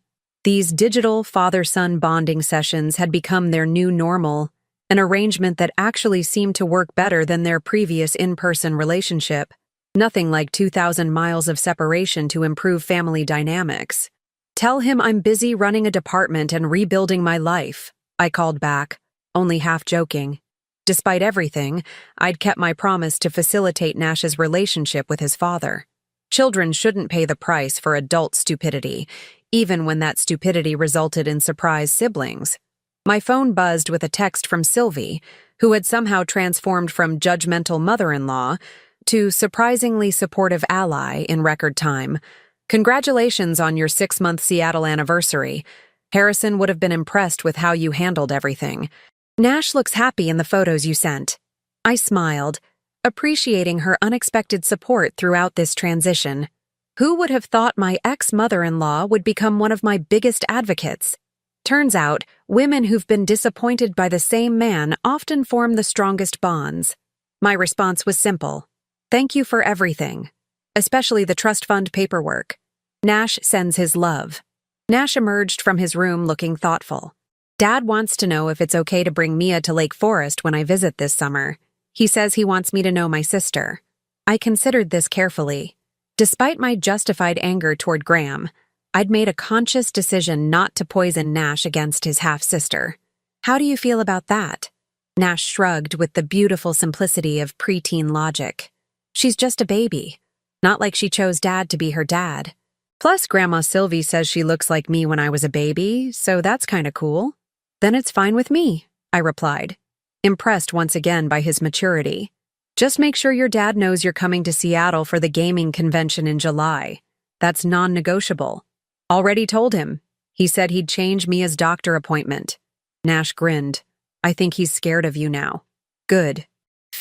These digital father-son bonding sessions had become their new normal, an arrangement that actually seemed to work better than their previous in-person relationship. Nothing like 2,000 miles of separation to improve family dynamics. Tell him I'm busy running a department and rebuilding my life, I called back, only half joking. Despite everything, I'd kept my promise to facilitate Nash's relationship with his father. Children shouldn't pay the price for adult stupidity, even when that stupidity resulted in surprise siblings. My phone buzzed with a text from Sylvie, who had somehow transformed from judgmental mother-in-law to surprisingly supportive ally in record time. Congratulations on your 6-month Seattle anniversary. Harrison would have been impressed with how you handled everything. Nash looks happy in the photos you sent. I smiled, appreciating her unexpected support throughout this transition. Who would have thought my ex-mother-in-law would become one of my biggest advocates? Turns out, women who've been disappointed by the same man often form the strongest bonds. My response was simple. Thank you for everything, especially the trust fund paperwork. Nash sends his love. Nash emerged from his room looking thoughtful. Dad wants to know if it's okay to bring Mia to Lake Forest when I visit this summer. He says he wants me to know my sister. I considered this carefully. Despite my justified anger toward Graham, I'd made a conscious decision not to poison Nash against his half-sister. How do you feel about that? Nash shrugged with the beautiful simplicity of preteen logic. She's just a baby. Not like she chose Dad to be her dad. Plus, Grandma Sylvie says she looks like me when I was a baby, so that's kinda cool. Then it's fine with me, I replied, impressed once again by his maturity. Just make sure your dad knows you're coming to Seattle for the gaming convention in July. That's non-negotiable. Already told him. He said he'd change Mia's doctor appointment. Nash grinned. I think he's scared of you now. Good.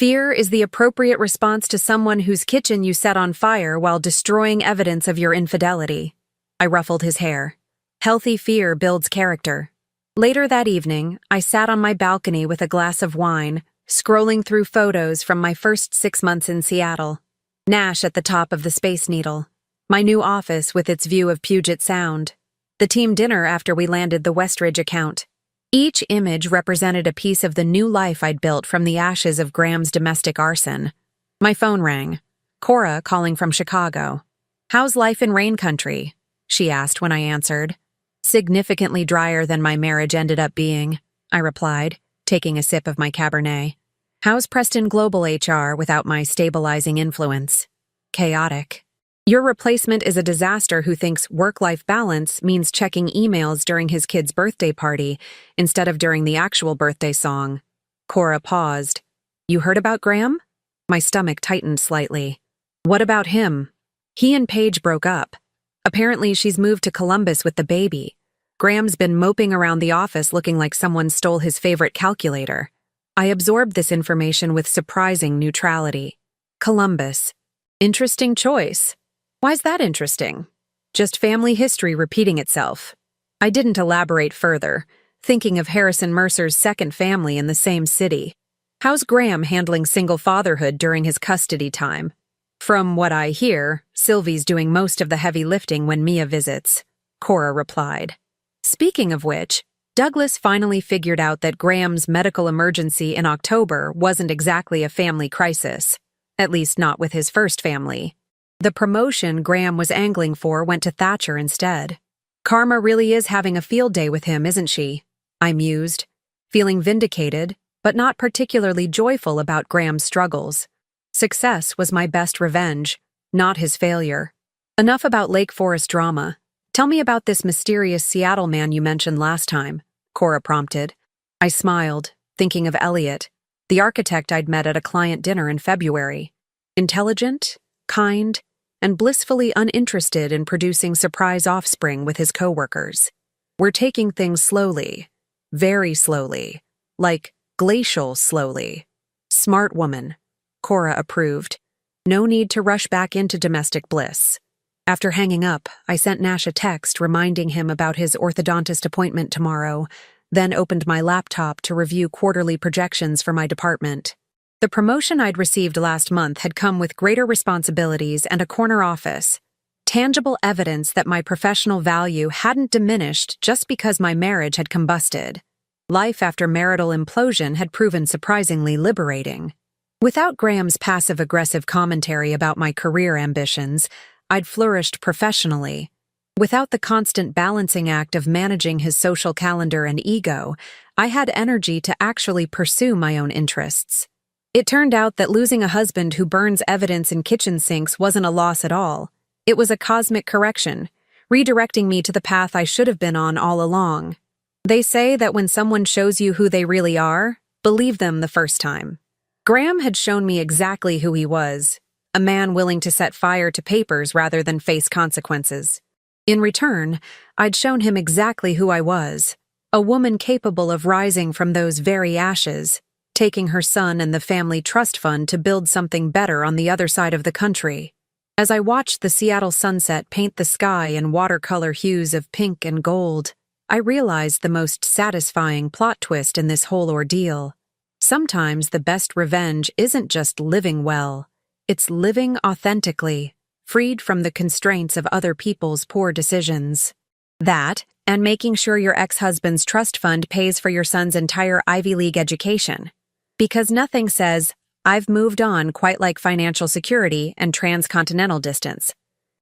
Fear is the appropriate response to someone whose kitchen you set on fire while destroying evidence of your infidelity. I ruffled his hair. Healthy fear builds character. Later that evening, I sat on my balcony with a glass of wine, scrolling through photos from my first 6 months in Seattle. Nash at the top of the Space Needle. My new office with its view of Puget Sound. The team dinner after we landed the Westridge account. Each image represented a piece of the new life I'd built from the ashes of Graham's domestic arson. My phone rang. Cora calling from Chicago. "How's life in rain country?" she asked when I answered. "Significantly drier than my marriage ended up being," I replied, taking a sip of my Cabernet. "How's Preston Global HR without my stabilizing influence?" "Chaotic. Your replacement is a disaster who thinks work-life balance means checking emails during his kid's birthday party instead of during the actual birthday song." Cora paused. "You heard about Graham?" My stomach tightened slightly. "What about him?" "He and Paige broke up. Apparently she's moved to Columbus with the baby. Graham's been moping around the office looking like someone stole his favorite calculator." I absorbed this information with surprising neutrality. Columbus. Interesting choice. Why's that interesting? Just family history repeating itself. I didn't elaborate further, thinking of Harrison Mercer's second family in the same city. How's Graham handling single fatherhood during his custody time? From what I hear, Sylvie's doing most of the heavy lifting when Mia visits, Cora replied. Speaking of which, Douglas finally figured out that Graham's medical emergency in October wasn't exactly a family crisis, at least not with his first family. The promotion Graham was angling for went to Thatcher instead. Karma really is having a field day with him, isn't she? I mused, feeling vindicated, but not particularly joyful about Graham's struggles. Success was my best revenge, not his failure. Enough about Lake Forest drama. Tell me about this mysterious Seattle man you mentioned last time, Cora prompted. I smiled, thinking of Elliot, the architect I'd met at a client dinner in February. Intelligent, kind, and blissfully uninterested in producing surprise offspring with his coworkers. We're taking things slowly, very slowly, like glacial slowly. Smart woman, Cora approved. No need to rush back into domestic bliss. After hanging up, I sent Nash a text reminding him about his orthodontist appointment tomorrow, then opened my laptop to review quarterly projections for my department. The promotion I'd received last month had come with greater responsibilities and a corner office, tangible evidence that my professional value hadn't diminished just because my marriage had combusted. Life after marital implosion had proven surprisingly liberating. Without Graham's passive-aggressive commentary about my career ambitions, I'd flourished professionally. Without the constant balancing act of managing his social calendar and ego, I had energy to actually pursue my own interests. It turned out that losing a husband who burns evidence in kitchen sinks wasn't a loss at all. It was a cosmic correction, redirecting me to the path I should have been on all along. They say that when someone shows you who they really are, believe them the first time. Graham had shown me exactly who he was, a man willing to set fire to papers rather than face consequences. In return, I'd shown him exactly who I was, a woman capable of rising from those very ashes, taking her son and the family trust fund to build something better on the other side of the country. As I watched the Seattle sunset paint the sky in watercolor hues of pink and gold, I realized the most satisfying plot twist in this whole ordeal. Sometimes the best revenge isn't just living well, it's living authentically, freed from the constraints of other people's poor decisions. That, and making sure your ex-husband's trust fund pays for your son's entire Ivy League education. Because nothing says, "I've moved on" quite like financial security and transcontinental distance.